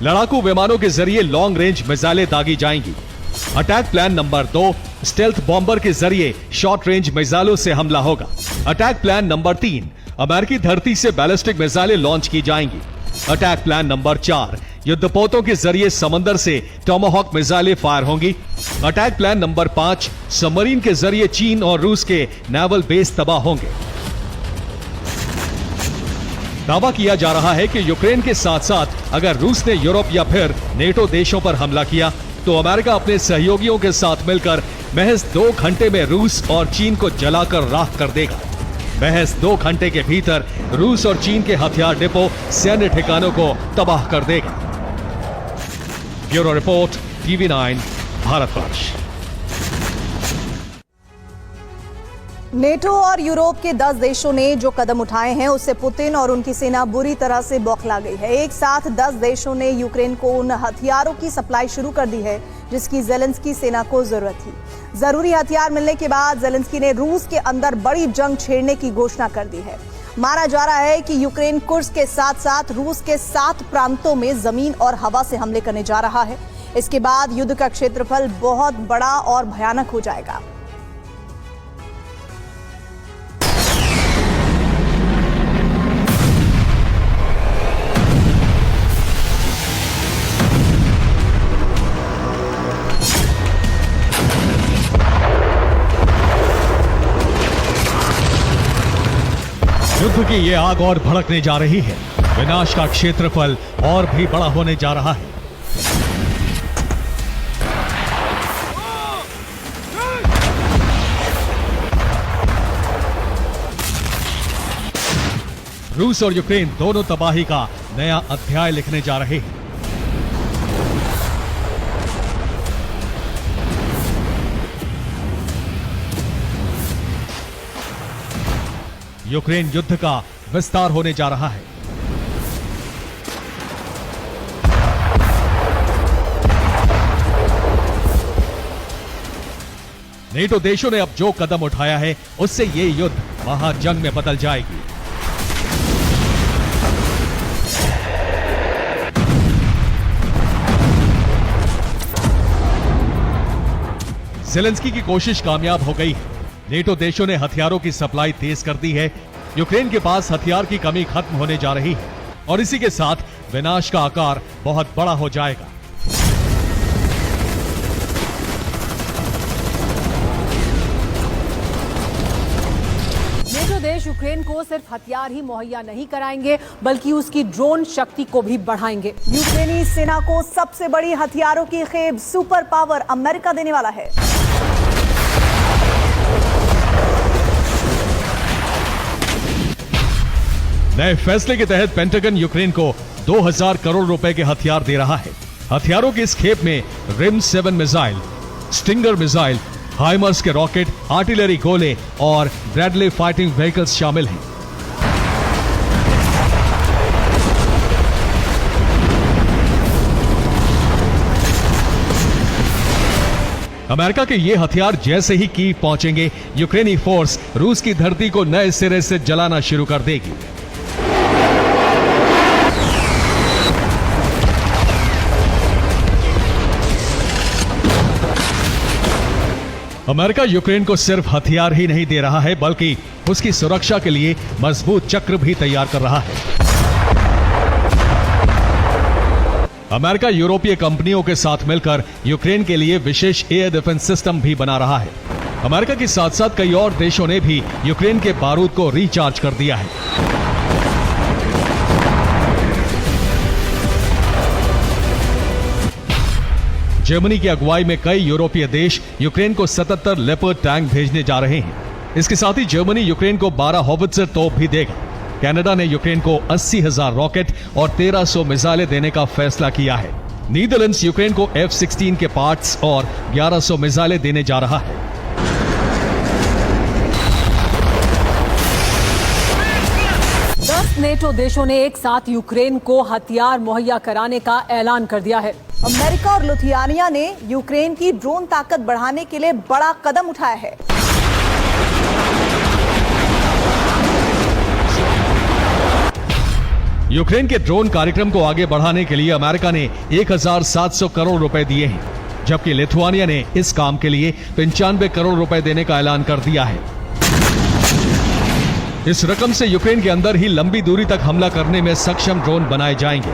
लड़ाकू विमानों के जरिए लॉन्ग रेंज मिसाइलें दागी जाएंगी। Attack plan number 2, stealth bomber के जरिए शॉर्ट रेंज मिसाइलों से हमला होगा। अटैक प्लान नंबर 3, अमेरिकी धरती से बैलिस्टिक मिसाइलें लॉन्च की जाएंगी। अटैक प्लान नंबर 4, युद्धपोतों के जरिए समंदर से टोमाहॉक मिसाइलें फायर होंगी। अटैक प्लान नंबर 5, सबमरीन के जरिए चीन और रूस के नेवल बेस तबाह होंगे। दावा किया जा रहा है कि यूक्रेन के साथ साथ अगर रूस ने यूरोप या फिर नेटो देशों पर हमला किया, तो अमेरिका अपने सहयोगियों के साथ मिलकर महज 2 घंटे में रूस और चीन को जलाकर राख कर देगा। महज 2 घंटे के भीतर रूस और चीन के हथियार डिपो, सैन्य ठिकानों को तबाह कर देगा। Bureau report, TV9, Bharatvarsh. NATO और यूरोप के 10 देशों ने जो कदम उठाए हैं उससे पुतिन और उनकी सेना बुरी तरह से बौखला गई है। एक साथ 10 देशों ने यूक्रेन को उन हथियारों की सप्लाई शुरू कर दी है जिसकी ज़ेलेंस्की सेना को जरूरत थी। जरूरी हथियार मिलने के बाद ज़ेलेंस्की ने रूस के अंदर बड़ी जंग छेड़ने की घोषणा कर दी है। माना जा रहा है कि यूक्रेन कुर्स्क के साथ साथ रूस के 7 प्रांतों में जमीन और हवा से हमले करने जा रहा है। इसके बाद युद्ध का क्षेत्रफल बहुत बड़ा और भयानक हो जाएगा। युद्ध की ये आग और भड़कने जा रही है। विनाश का क्षेत्रफल और भी बड़ा होने जा रहा है। रूस और यूक्रेन दोनों तबाही का नया अध्याय लिखने जा रहे हैं। यूक्रेन युद्ध का विस्तार होने जा रहा है। नेटो देशों ने अब जो कदम उठाया है उससे ये युद्ध महाजंग में बदल जाएगी। ज़ेलेंस्की की कोशिश कामयाब हो गई है। नेटो देशों ने हथियारों की सप्लाई तेज कर दी है। यूक्रेन के पास हथियार की कमी खत्म होने जा रही है और इसी के साथ विनाश का आकार बहुत बड़ा हो जाएगा। नेटो देश यूक्रेन को सिर्फ हथियार ही मुहैया नहीं कराएंगे बल्कि उसकी ड्रोन शक्ति को भी बढ़ाएंगे। यूक्रेनी सेना को सबसे बड़ी हथियारों की खेप सुपर पावर अमेरिका देने वाला है। नए फैसले के तहत पेंटागन यूक्रेन को 2000 करोड़ रुपए के हथियार दे रहा है। हथियारों की इस खेप में RIM 7 missile, Stinger missile, HIMARS के रॉकेट, आर्टिलरी गोले और ब्रैडले फाइटिंग व्हीकल्स शामिल हैं। अमेरिका के ये हथियार जैसे ही कीव पहुंचेंगे, यूक्रेनी फोर्स रूस की धरती को नए सिरे से जलाना शुरू कर देगी। अमेरिका यूक्रेन को सिर्फ हथियार ही नहीं दे रहा है बल्कि उसकी सुरक्षा के लिए मजबूत चक्र भी तैयार कर रहा है। अमेरिका यूरोपीय कंपनियों के साथ मिलकर यूक्रेन के लिए विशेष एयर डिफेंस सिस्टम भी बना रहा है। अमेरिका के साथ साथ कई और देशों ने भी यूक्रेन के बारूद को रिचार्ज कर दिया है। जर्मनी की अगुवाई में कई यूरोपीय देश यूक्रेन को 77 लेपर्ड टैंक भेजने जा रहे हैं। इसके साथ ही जर्मनी यूक्रेन को 12 हॉवित्जर तोप भी देगा। कनाडा ने यूक्रेन को 80,000 रॉकेट और 1300 मिसाइलें देने का फैसला किया है। नीदरलैंड्स यूक्रेन को F-16 के पार्ट्स और 1100 मिसाइलें देने जा रहा है। नेटो देशों ने एक साथ यूक्रेन को हथियार मुहैया कराने का ऐलान कर दिया है। अमेरिका और लिथुआनिया ने यूक्रेन की ड्रोन ताकत बढ़ाने के लिए बड़ा कदम उठाया है। यूक्रेन के ड्रोन कार्यक्रम को आगे बढ़ाने के लिए अमेरिका ने 1700 करोड़ रुपए दिए हैं, जबकि लिथुआनिया ने इस काम के लिए 95 करोड़ रुपए देने का ऐलान कर दिया है। इस रकम से यूक्रेन के अंदर ही लंबी दूरी तक हमला करने में सक्षम ड्रोन बनाए जाएंगे।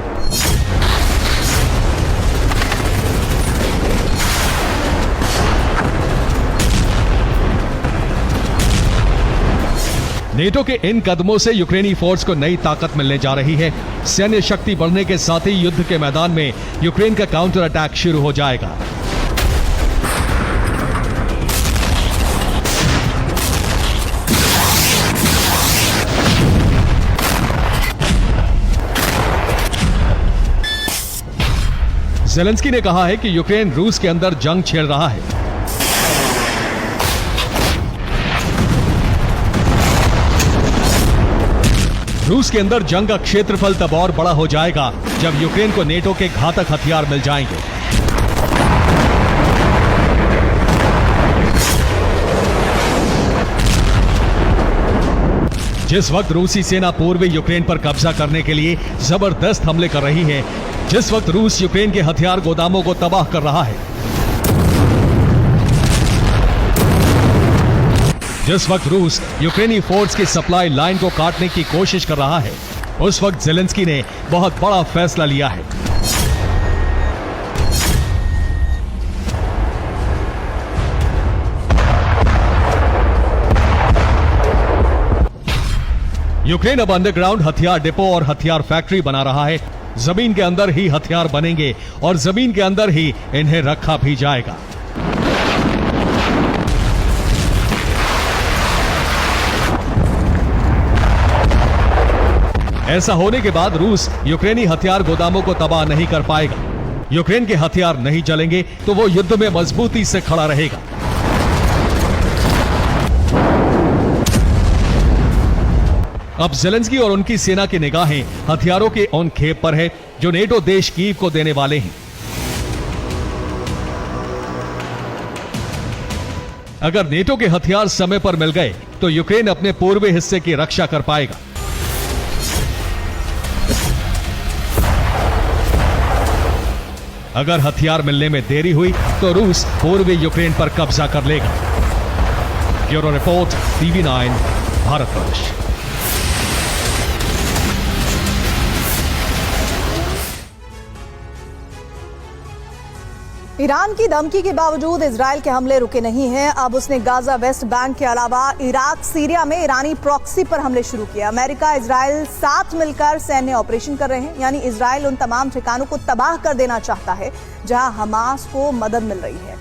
नेटो के इन कदमों से यूक्रेनी फोर्स को नई ताकत मिलने जा रही है। सैन्य शक्ति बढ़ने के साथ ही युद्ध के मैदान में यूक्रेन का काउंटर अटैक शुरू हो जाएगा। ज़ेलेंस्की ने कहा है कि यूक्रेन रूस के अंदर जंग छेड़ रहा है। रूस के अंदर जंग का क्षेत्रफल तब और बड़ा हो जाएगा जब यूक्रेन को नेटो के घातक हथियार मिल जाएंगे। जिस वक्त रूसी सेना पूर्वी यूक्रेन पर कब्जा करने के लिए जबरदस्त हमले कर रही है, जिस वक्त रूस यूक्रेन के हथियार गोदामों को तबाह कर रहा है, जिस वक्त रूस यूक्रेनी फोर्स की सप्लाई लाइन को काटने की कोशिश कर रहा है, उस वक्त ज़ेलेंस्की ने बहुत बड़ा फैसला लिया है। यूक्रेन अब अंडरग्राउंड हथियार डिपो और हथियार फैक्ट्री बना रहा है। जमीन के अंदर ही हथियार बनेंगे और जमीन के अंदर ही इन्हें रखा भी जाएगा। ऐसा होने के बाद रूस यूक्रेनी हथियार गोदामों को तबाह नहीं कर पाएगा। यूक्रेन के हथियार नहीं चलेंगे तो वो युद्ध में मजबूती से खड़ा रहेगा। अब ज़ेलेंस्की और उनकी सेना की निगाहें हथियारों के उन खेप पर है जो नेटो देश कीव को देने वाले हैं। अगर नेटो के हथियार समय पर मिल गए तो यूक्रेन अपने पूर्वी हिस्से की रक्षा कर पाएगा। अगर हथियार मिलने में देरी हुई तो रूस पूर्वी यूक्रेन पर कब्जा कर लेगा। Bureau report, TV9, Bharatvarsh. Iran की धमकी के बावजूद इजराइल के हमले रुके नहीं हैं। अब उसने गाजा, वेस्ट बैंक के अलावा इराक, सीरिया में ईरानी प्रॉक्सी पर हमले शुरू किए। अमेरिका, इजराइल साथ मिलकर सैन्य ऑपरेशन कर रहे हैं। यानी इजराइल उन तमाम ठिकानों को तबाह कर देना चाहता है जहां हमास को मदद मिल रही है।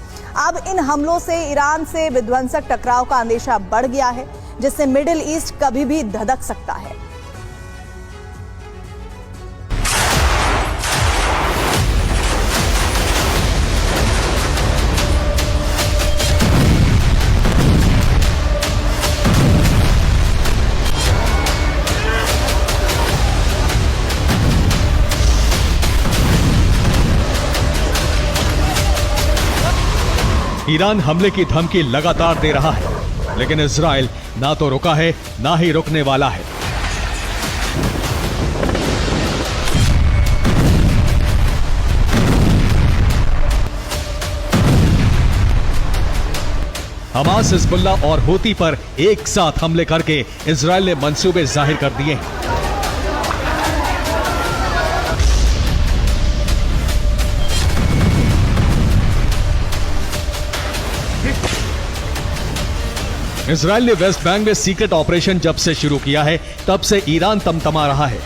अब इन हमलों से ईरान से विध्वंसक टकराव का अंदेशा बढ़ गया है, जिससे मिडिल ईस्ट कभी भी धधक सकता है। ईरान हमले की धमकी लगातार दे रहा है, लेकिन इजराइल ना तो रुका है ना ही रुकने वाला है। हमास, हिजबुल्लाह और हूती पर एक साथ हमले करके इजराइल ने मंसूबे जाहिर कर दिए हैं। इजराइल ने वेस्ट बैंक में सीक्रेट ऑपरेशन जब से शुरू किया है तब से ईरान तमतमा रहा है।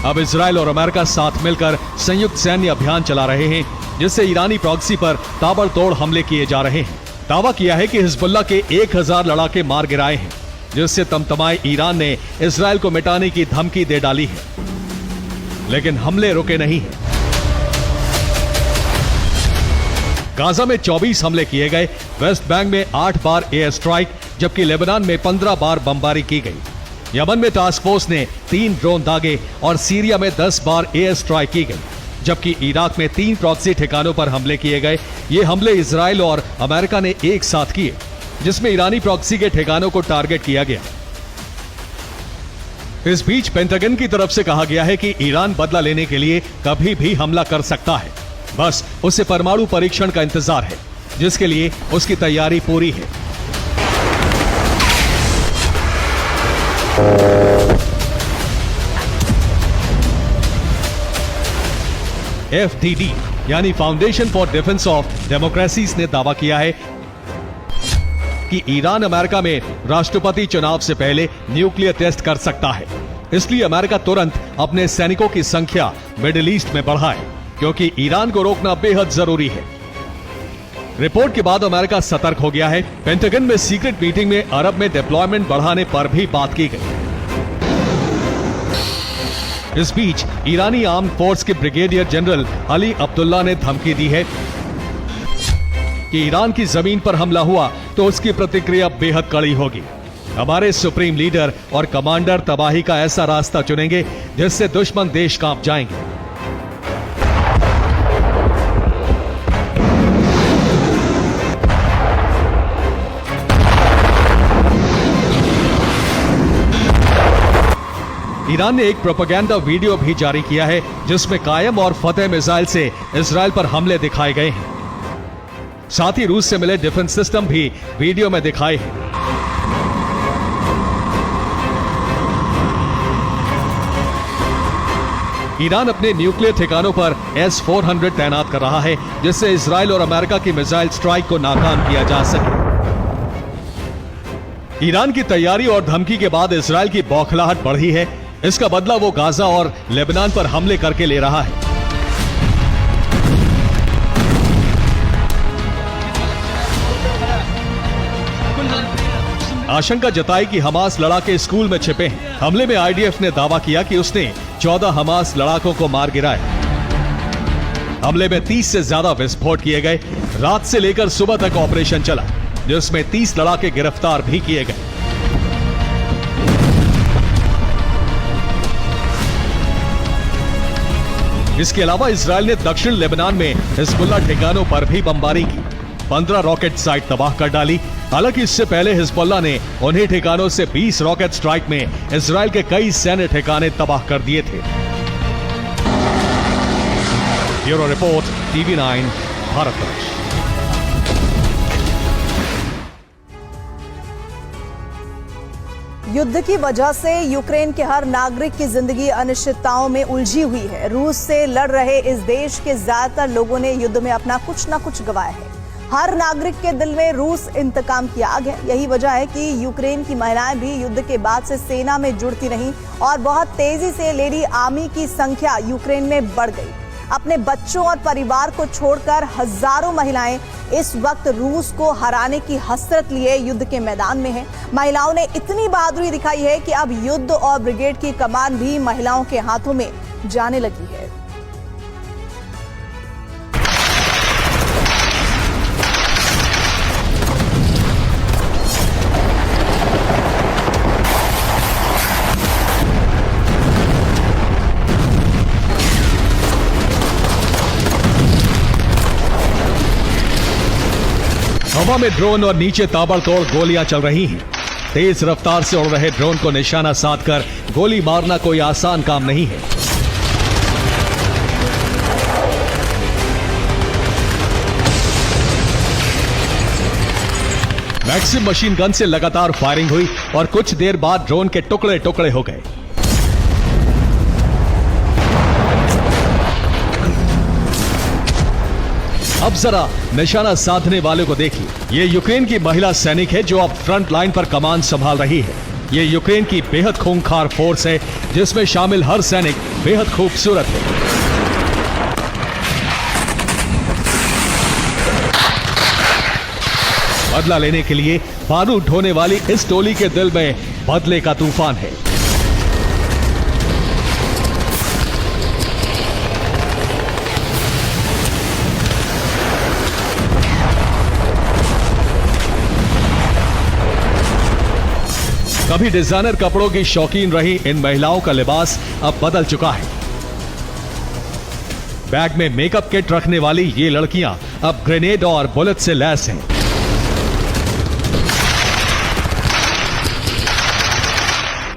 अब इजराइल और अमेरिका साथ मिलकर संयुक्त सैन्य अभियान चला रहे हैं, जिससे ईरानी प्रॉक्सी पर ताबड़तोड़ हमले किए जा रहे हैं। दावा किया है कि हिजबुल्लाह के 1000 लड़ाके मार गिराए हैं, जिससे तमतमाए ईरान ने इजराइल को मिटाने की धमकी दे डाली है, लेकिन हमले रुके नहीं हैं। गाजा में 24 हमले किए गए, वेस्ट बैंक में 8 बार एयर स्ट्राइक, जबकि लेबनान में 15 बार बमबारी की गई। यमन में टास्क फोर्स ने 3 ड्रोन दागे और सीरिया में 10 बार एयर स्ट्राइक की गई, जबकि इराक में 3 प्रॉक्सी ठिकानों पर हमले किए गए। ये हमले इजराइल और अमेरिका ने एक साथ किए, जिसमें ईरानी प्रॉक्सी के ठिकानों को टारगेट किया गया। इस बीच पेंटागन की तरफ से कहा गया है कि ईरान बदला लेने के लिए कभी भी हमला कर सकता है, बस उसे परमाणु परीक्षण का इंतजार है, जिसके लिए उसकी तैयारी पूरी है। FDD यानी foundation for defence of democracies ने दावा किया है कि ईरान अमेरिका में राष्ट्रपति चुनाव से पहले न्यूक्लियर टेस्ट कर सकता है। इसलिए अमेरिका तुरंत अपने सैनिकों की संख्या मिडिल ईस्ट में बढ़ाए, क्योंकि ईरान को रोकना बेहद जरूरी है। रिपोर्ट के बाद अमेरिका सतर्क हो गया है। पेंटागन में सीक्रेट मीटिंग में अरब में डिप्लॉयमेंट बढ़ाने पर भी बात की गई। इस बीच ईरानी आर्म्ड फोर्स के ब्रिगेडियर जनरल अली अब्दुल्ला ने धमकी दी है कि ईरान की जमीन पर हमला हुआ तो उसकी प्रतिक्रिया बेहद कड़ी होगी। हमारे सुप्रीम लीडर और कमांडर तबाही का ऐसा रास्ता चुनेंगे जिससे दुश्मन देश कांप जाएंगे। ईरान ने एक प्रोपेगेंडा वीडियो भी जारी किया है, जिसमें कायम और फतेह मिसाइल से इजराइल पर हमले दिखाए गए हैं। साथ ही रूस से मिले डिफेंस सिस्टम भी वीडियो में दिखाए हैं। ईरान अपने न्यूक्लियर ठिकानों पर S-400 तैनात कर रहा है, जिससे इजराइल और अमेरिका की मिसाइल स्ट्राइक को नाकाम किया जा सके। ईरान की तैयारी और धमकी के बाद इजराइल की बौखलाहट बढ़ी है। इसका बदला वो गाजा और लेबनान पर हमले करके ले रहा है। आशंका जताई कि हमास लड़ाके स्कूल में छिपे हैं। हमले में आईडीएफ ने दावा किया कि उसने 14 हमास लड़ाकों को मार गिराया। हमले में 30 से ज्यादा विस्फोट किए गए। रात से लेकर सुबह तक ऑपरेशन चला, जिसमें 30 लड़ाके गिरफ्तार भी किए गए। इसके अलावा इजराइल ने दक्षिण लेबनान में हिजबुल्लाह ठिकानों पर भी बमबारी की। 15 रॉकेट साइट तबाह कर डाली। हालांकि इससे पहले हिजबुल्लाह ने उन्हीं ठिकानों से 20 रॉकेट स्ट्राइक में इजराइल के कई सैन्य ठिकाने तबाह कर दिए थे। Bureau report, TV9 Bharatvarsh. युद्ध की वजह से यूक्रेन के हर नागरिक की जिंदगी अनिश्चितताओं में उलझी हुई है। रूस से लड़ रहे इस देश के ज्यादातर लोगों ने युद्ध में अपना कुछ न कुछ गंवाया है। हर नागरिक के दिल में रूस इंतकाम की आग है। यही वजह है कि यूक्रेन की महिलाएं भी युद्ध के बाद से सेना में जुड़ती रहीं और बहुत तेजी से लेडी आर्मी की संख्या यूक्रेन में बढ़ गई। अपने बच्चों और परिवार को छोड़कर हजारों महिलाएं इस वक्त रूस को हराने की हसरत लिए युद्ध के मैदान में हैं। महिलाओं ने इतनी बहादुरी दिखाई है कि अब युद्ध और ब्रिगेड की कमान भी महिलाओं के हाथों में जाने लगी है। हवा में ड्रोन और नीचे ताबड़तोड़ गोलियां चल रही हैं। तेज रफ्तार से उड़ रहे ड्रोन को निशाना साधकर गोली मारना कोई आसान काम नहीं है। मैक्सिम मशीन गन से लगातार फायरिंग हुई और कुछ देर बाद ड्रोन के टुकड़े टुकड़े हो गए। अब जरा निशाना साधने वाले को देखिए। ये यूक्रेन की महिला सैनिक है जो अब फ्रंट लाइन पर कमान संभाल रही है। ये यूक्रेन की बेहद खूंखार फोर्स है जिसमें शामिल हर सैनिक बेहद खूबसूरत है। बदला लेने के लिए बारूद ढोने वाली इस टोली के दिल में बदले का तूफान है। कभी डिजाइनर कपड़ों की शौकीन रही इन महिलाओं का लिबास अब बदल चुका है। बैग में मेकअप किट रखने वाली ये लड़कियां अब ग्रेनेड और बुलेट से लैस हैं।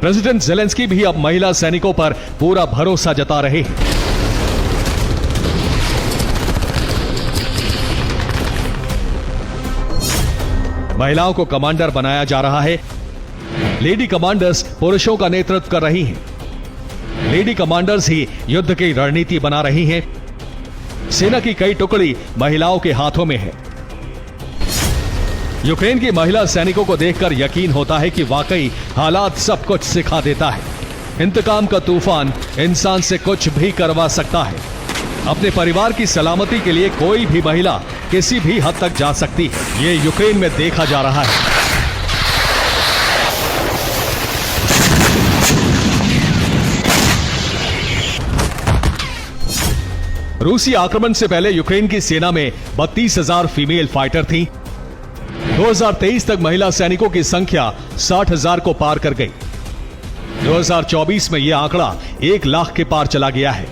प्रेसिडेंट ज़ेलेंस्की भी अब महिला सैनिकों पर पूरा भरोसा जता रहे हैं। महिलाओं को कमांडर बनाया जा रहा है। लेडी कमांडर्स पुरुषों का नेतृत्व कर रही हैं। लेडी कमांडर्स ही युद्ध की रणनीति बना रही हैं। सेना की कई टुकड़ी महिलाओं के हाथों में है। यूक्रेन की महिला सैनिकों को देखकर यकीन होता है कि वाकई हालात सब कुछ सिखा देता है। इंतकाम का तूफान इंसान से कुछ भी करवा सकता है। अपने परिवार की सलामती के लिए कोई भी महिला किसी भी हद तक जा सकती है। ये यूक्रेन में देखा जा रहा है। रूसी आक्रमण से पहले यूक्रेन की सेना में 32,000 फीमेल फाइटर थी। 2023 तक महिला सैनिकों की संख्या 60,000 को पार कर गई। 2024 में यह आंकड़ा 1 लाख के पार चला गया है।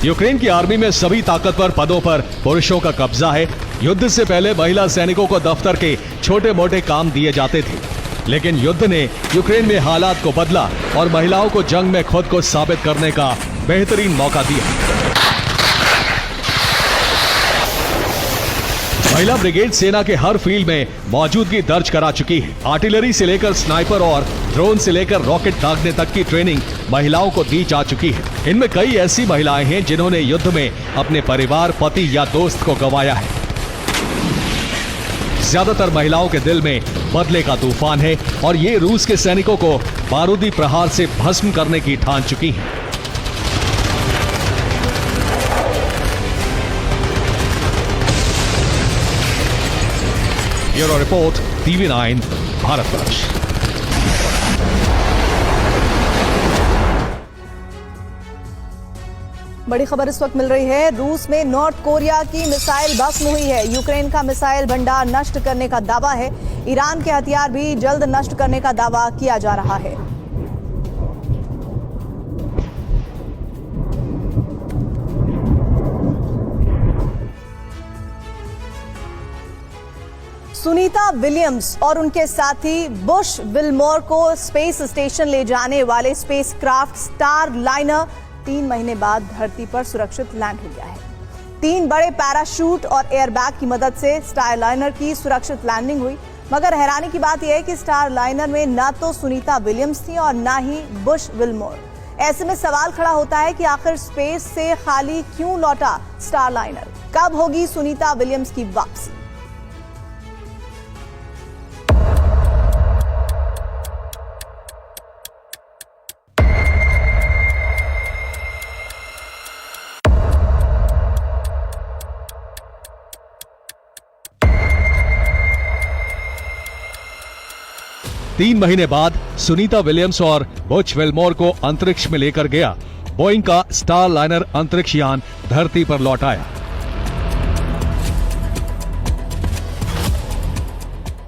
यूक्रेन की आर्मी में सभी ताकतवर पदों पर पुरुषों का कब्जा है। युद्ध से पहले महिला सैनिकों को दफ्तर के छोटे मोटे काम दिए जाते थे, लेकिन युद्ध ने यूक्रेन में हालात को बदला और महिलाओं को जंग में खुद को साबित करने का बेहतरीन मौका दिया। महिला ब्रिगेड सेना के हर फील्ड में मौजूदगी दर्ज करा चुकी है। आर्टिलरी से लेकर स्नाइपर और ड्रोन से लेकर रॉकेट दागने तक की ट्रेनिंग महिलाओं को दी जा चुकी है। इनमें कई ऐसी महिलाएं हैं जिन्होंने युद्ध में अपने परिवार, पति या दोस्त को गंवाया है। ज्यादातर महिलाओं के दिल में बदले का तूफान है और ये रूस के सैनिकों को बारूदी प्रहार से भस्म करने की ठान चुकी हैं। Bureau report, TV9 Bharatvarsh. बड़ी खबर इस वक्त मिल रही है। रूस में नॉर्थ कोरिया की मिसाइल भस्म हुई है। यूक्रेन का मिसाइल भंडार नष्ट करने का दावा है। ईरान के हथियार भी जल्द नष्ट करने का दावा किया जा रहा है। सुनीता विलियम्स और उनके साथी बुश विल्मोर को स्पेस स्टेशन ले जाने वाले स्पेसक्राफ्ट स्टार लाइनर 3 महीने बाद धरती पर सुरक्षित लैंड हो गया है। 3 बड़े पैराशूट और एयरबैग की मदद से स्टार लाइनर की सुरक्षित लैंडिंग हुई। मगर हैरानी की बात यह है कि स्टार लाइनर में न तो सुनीता विलियम्स थी और न ही बुश विल्मोर। ऐसे में सवाल खड़ा होता है कि आखिर स्पेस से खाली क्यों लौटा स्टार लाइनर? कब होगी सुनीता विलियम्स की वापसी? तीन महीने बाद सुनीता विलियम्स और बुश विल्मोर को अंतरिक्ष में लेकर गया बोइंग का स्टार लाइनर अंतरिक्ष यान धरती पर लौट आया।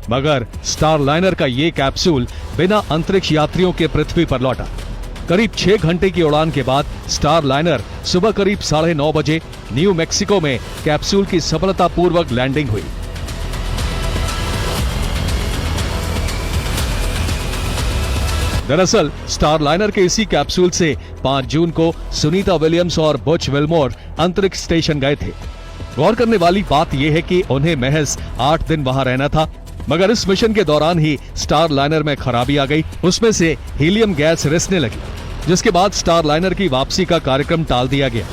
मगर स्टार लाइनर का ये कैप्सूल बिना अंतरिक्ष यात्रियों के पृथ्वी पर लौटा। करीब 6 घंटे की उड़ान के बाद स्टार लाइनर सुबह करीब 9:30 बजे न्यू मैक्सिको में कैप्सूल की सफलतापूर्वक लैंडिंग हुई। दरअसल स्टार लाइनर के इसी कैप्सूल से 5 जून को सुनीता विलियम्स और बुश विल्मोर अंतरिक्ष स्टेशन गए थे। गौर करने वाली बात यह है कि उन्हें महज 8 दिन वहां रहना था, मगर इस मिशन के दौरान ही स्टार लाइनर में खराबी आ गई। उसमें से हीलियम गैस रिसने लगी, जिसके बाद स्टार लाइनर की वापसी का कार्यक्रम टाल दिया गया।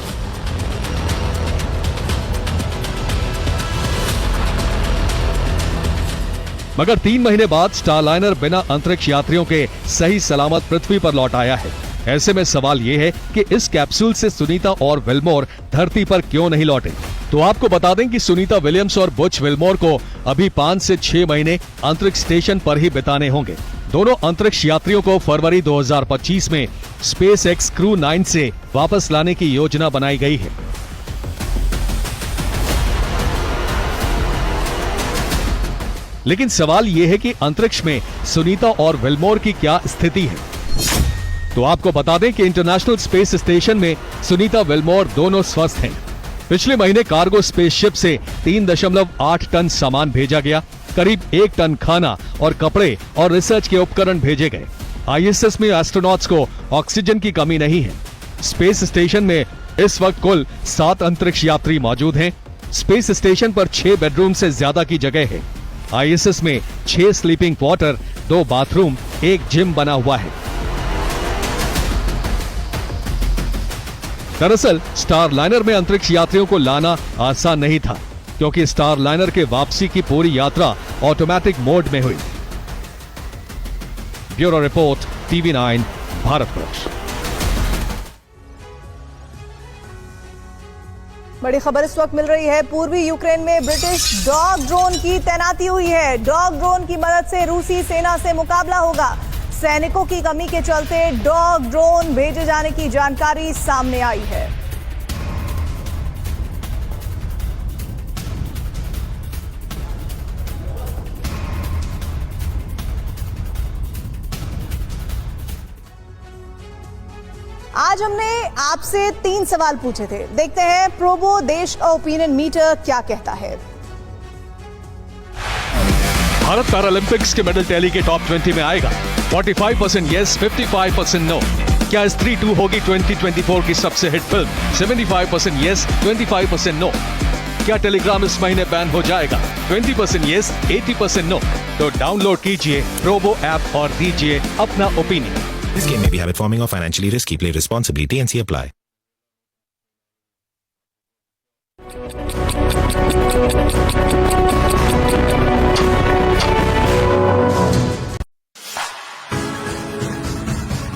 मगर 3 महीने बाद स्टारलाइनर बिना अंतरिक्ष यात्रियों के सही सलामत पृथ्वी पर लौट आया है। ऐसे में सवाल ये है कि इस कैप्सूल से सुनीता और विल्मोर धरती पर क्यों नहीं लौटे। तो आपको बता दें कि सुनीता विलियम्स और बुच विल्मोर को अभी 5 से 6 महीने अंतरिक्ष स्टेशन पर ही बिताने होंगे। दोनों अंतरिक्ष यात्रियों को फरवरी 2025 में स्पेस एक्स क्रू 9 से वापस लाने की योजना बनाई गई है। लेकिन सवाल यह है कि अंतरिक्ष में सुनीता और विल्मोर की क्या स्थिति है। तो आपको बता दें कि इंटरनेशनल स्पेस स्टेशन में सुनीता विल्मोर दोनों स्वस्थ हैं। पिछले महीने कार्गो स्पेसशिप से 3.8 टन सामान भेजा गया, करीब 1 टन खाना और कपड़े और रिसर्च के उपकरण भेजे गए। आईएसएस में एस्ट्रोनॉट्स को ऑक्सीजन की कमी नहीं है। स्पेस स्टेशन में इस वक्त कुल 7 अंतरिक्ष यात्री मौजूद हैं। स्पेस स्टेशन पर 6 बेडरूम से ज्यादा की जगह है। आईएसएस में 6 स्लीपिंग क्वार्टर, 2 बाथरूम, 1 जिम बना हुआ है। दरअसल स्टारलाइनर में अंतरिक्ष यात्रियों को लाना आसान नहीं था, क्योंकि स्टारलाइनर के वापसी की पूरी यात्रा ऑटोमेटिक मोड में हुई। Bureau report, TV9 Bharatvarsh. बड़ी खबर इस वक्त मिल रही है। पूर्वी यूक्रेन में ब्रिटिश डॉग ड्रोन की तैनाती हुई है। डॉग ड्रोन की मदद से रूसी सेना से मुकाबला होगा। सैनिकों की कमी के चलते डॉग ड्रोन भेजे जाने की जानकारी सामने आई है। आज हमने आपसे 3 सवाल पूछे थे। देखते हैं प्रोबो देश का ओपिनियन मीटर क्या कहता है। भारत पैरालंपिक्स के मेडल टैली के टॉप 20 में आएगा। 45% यस, 55% नो। क्या स्त्री 2 होगी 2024 की सबसे हिट फिल्म? 75% yes, 25% no. क्या टेलीग्राम इस महीने बैन हो जाएगा? 20% यस, 80% नो। तो डाउनलोड कीजिए प्रोबो ऐप और दीजिए अपना opinion. This game may be habit forming or financially risky. Play responsibly. TNC apply.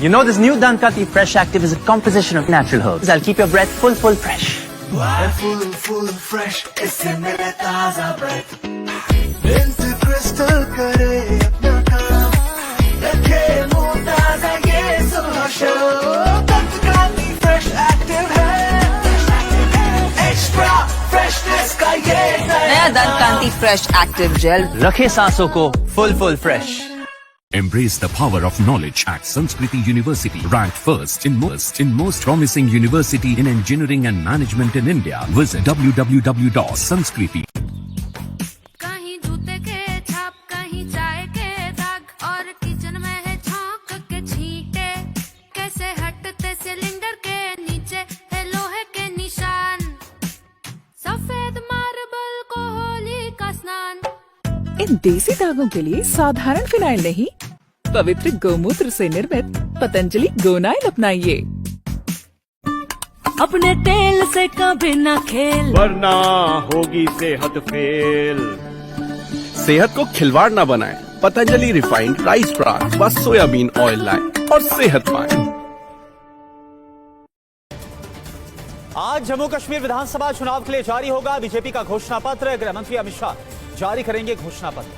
You know, this new Dankati Fresh Active is a composition of natural herbs. I'll keep your breath full fresh. Full fresh. इससे मिले ताजा breath. Mint crystal करे अपना काम. रखे मुंह ताजा ये सुबह शो. Dankati Fresh Active है. Extra freshness का ये नया Dankati Fresh Active Gel. रखे सांसों को full fresh. Embrace the power of knowledge at Sanskriti University, ranked first in most promising university in engineering and management in India. Visit www.sanskriti. कहीं जूते के छाप, कहीं चाय के दाग, और किचन में है छौंक के छींटे। कैसे हटते सिलेंडर के नीचे है लोहे के निशान। सफेद मार्बल को होली का स्नान। इन देसी दागों के लिए साधारण फिनाइल नहीं, पवित्र गोमूत्र से निर्मित पतंजलि गोनाइल अपनाइए। अपने तेल से कभी न खेल, वरना होगी सेहत फेल। सेहत को खिलवाड़ न बनाएं। पतंजलि रिफाइंड राइस ब्रान व सोयाबीन ऑयल लाएं और सेहत पाएं। आज जम्मू कश्मीर विधानसभा चुनाव के लिए जारी होगा बीजेपी का घोषणा पत्र। गृह मंत्री अमित शाह जारी करेंगे घोषणा पत्र।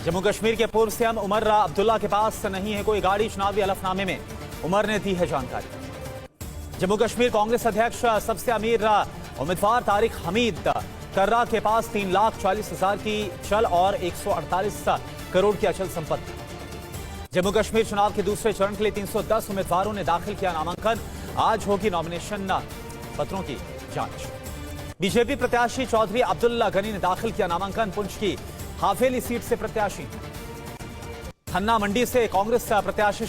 जम्मू कश्मीर के पूर्व सीएम उमर अब्दुल्ला के पास नहीं है कोई गाड़ी। चुनावी हलफनामे में उमर ने दी है जानकारी। जम्मू कश्मीर कांग्रेस अध्यक्ष सबसे अमीर उम्मीदवार तारिक हमीद कर्रा के पास 3,40,000 की चल और 148 करोड़ की अचल संपत्ति। जम्मू कश्मीर चुनाव के दूसरे चरण के लिए 310 उम्मीदवारों ने दाखिल किया नामांकन। आज होगी नॉमिनेशन पत्रों की जांच। बीजेपी प्रत्याशी चौधरी अब्दुल्ला गनी ने दाखिल किया नामांकन। पुंछ की हाफेली सीट से प्रत्याशी। खन्ना मंडी से कांग्रेस प्रत्याशी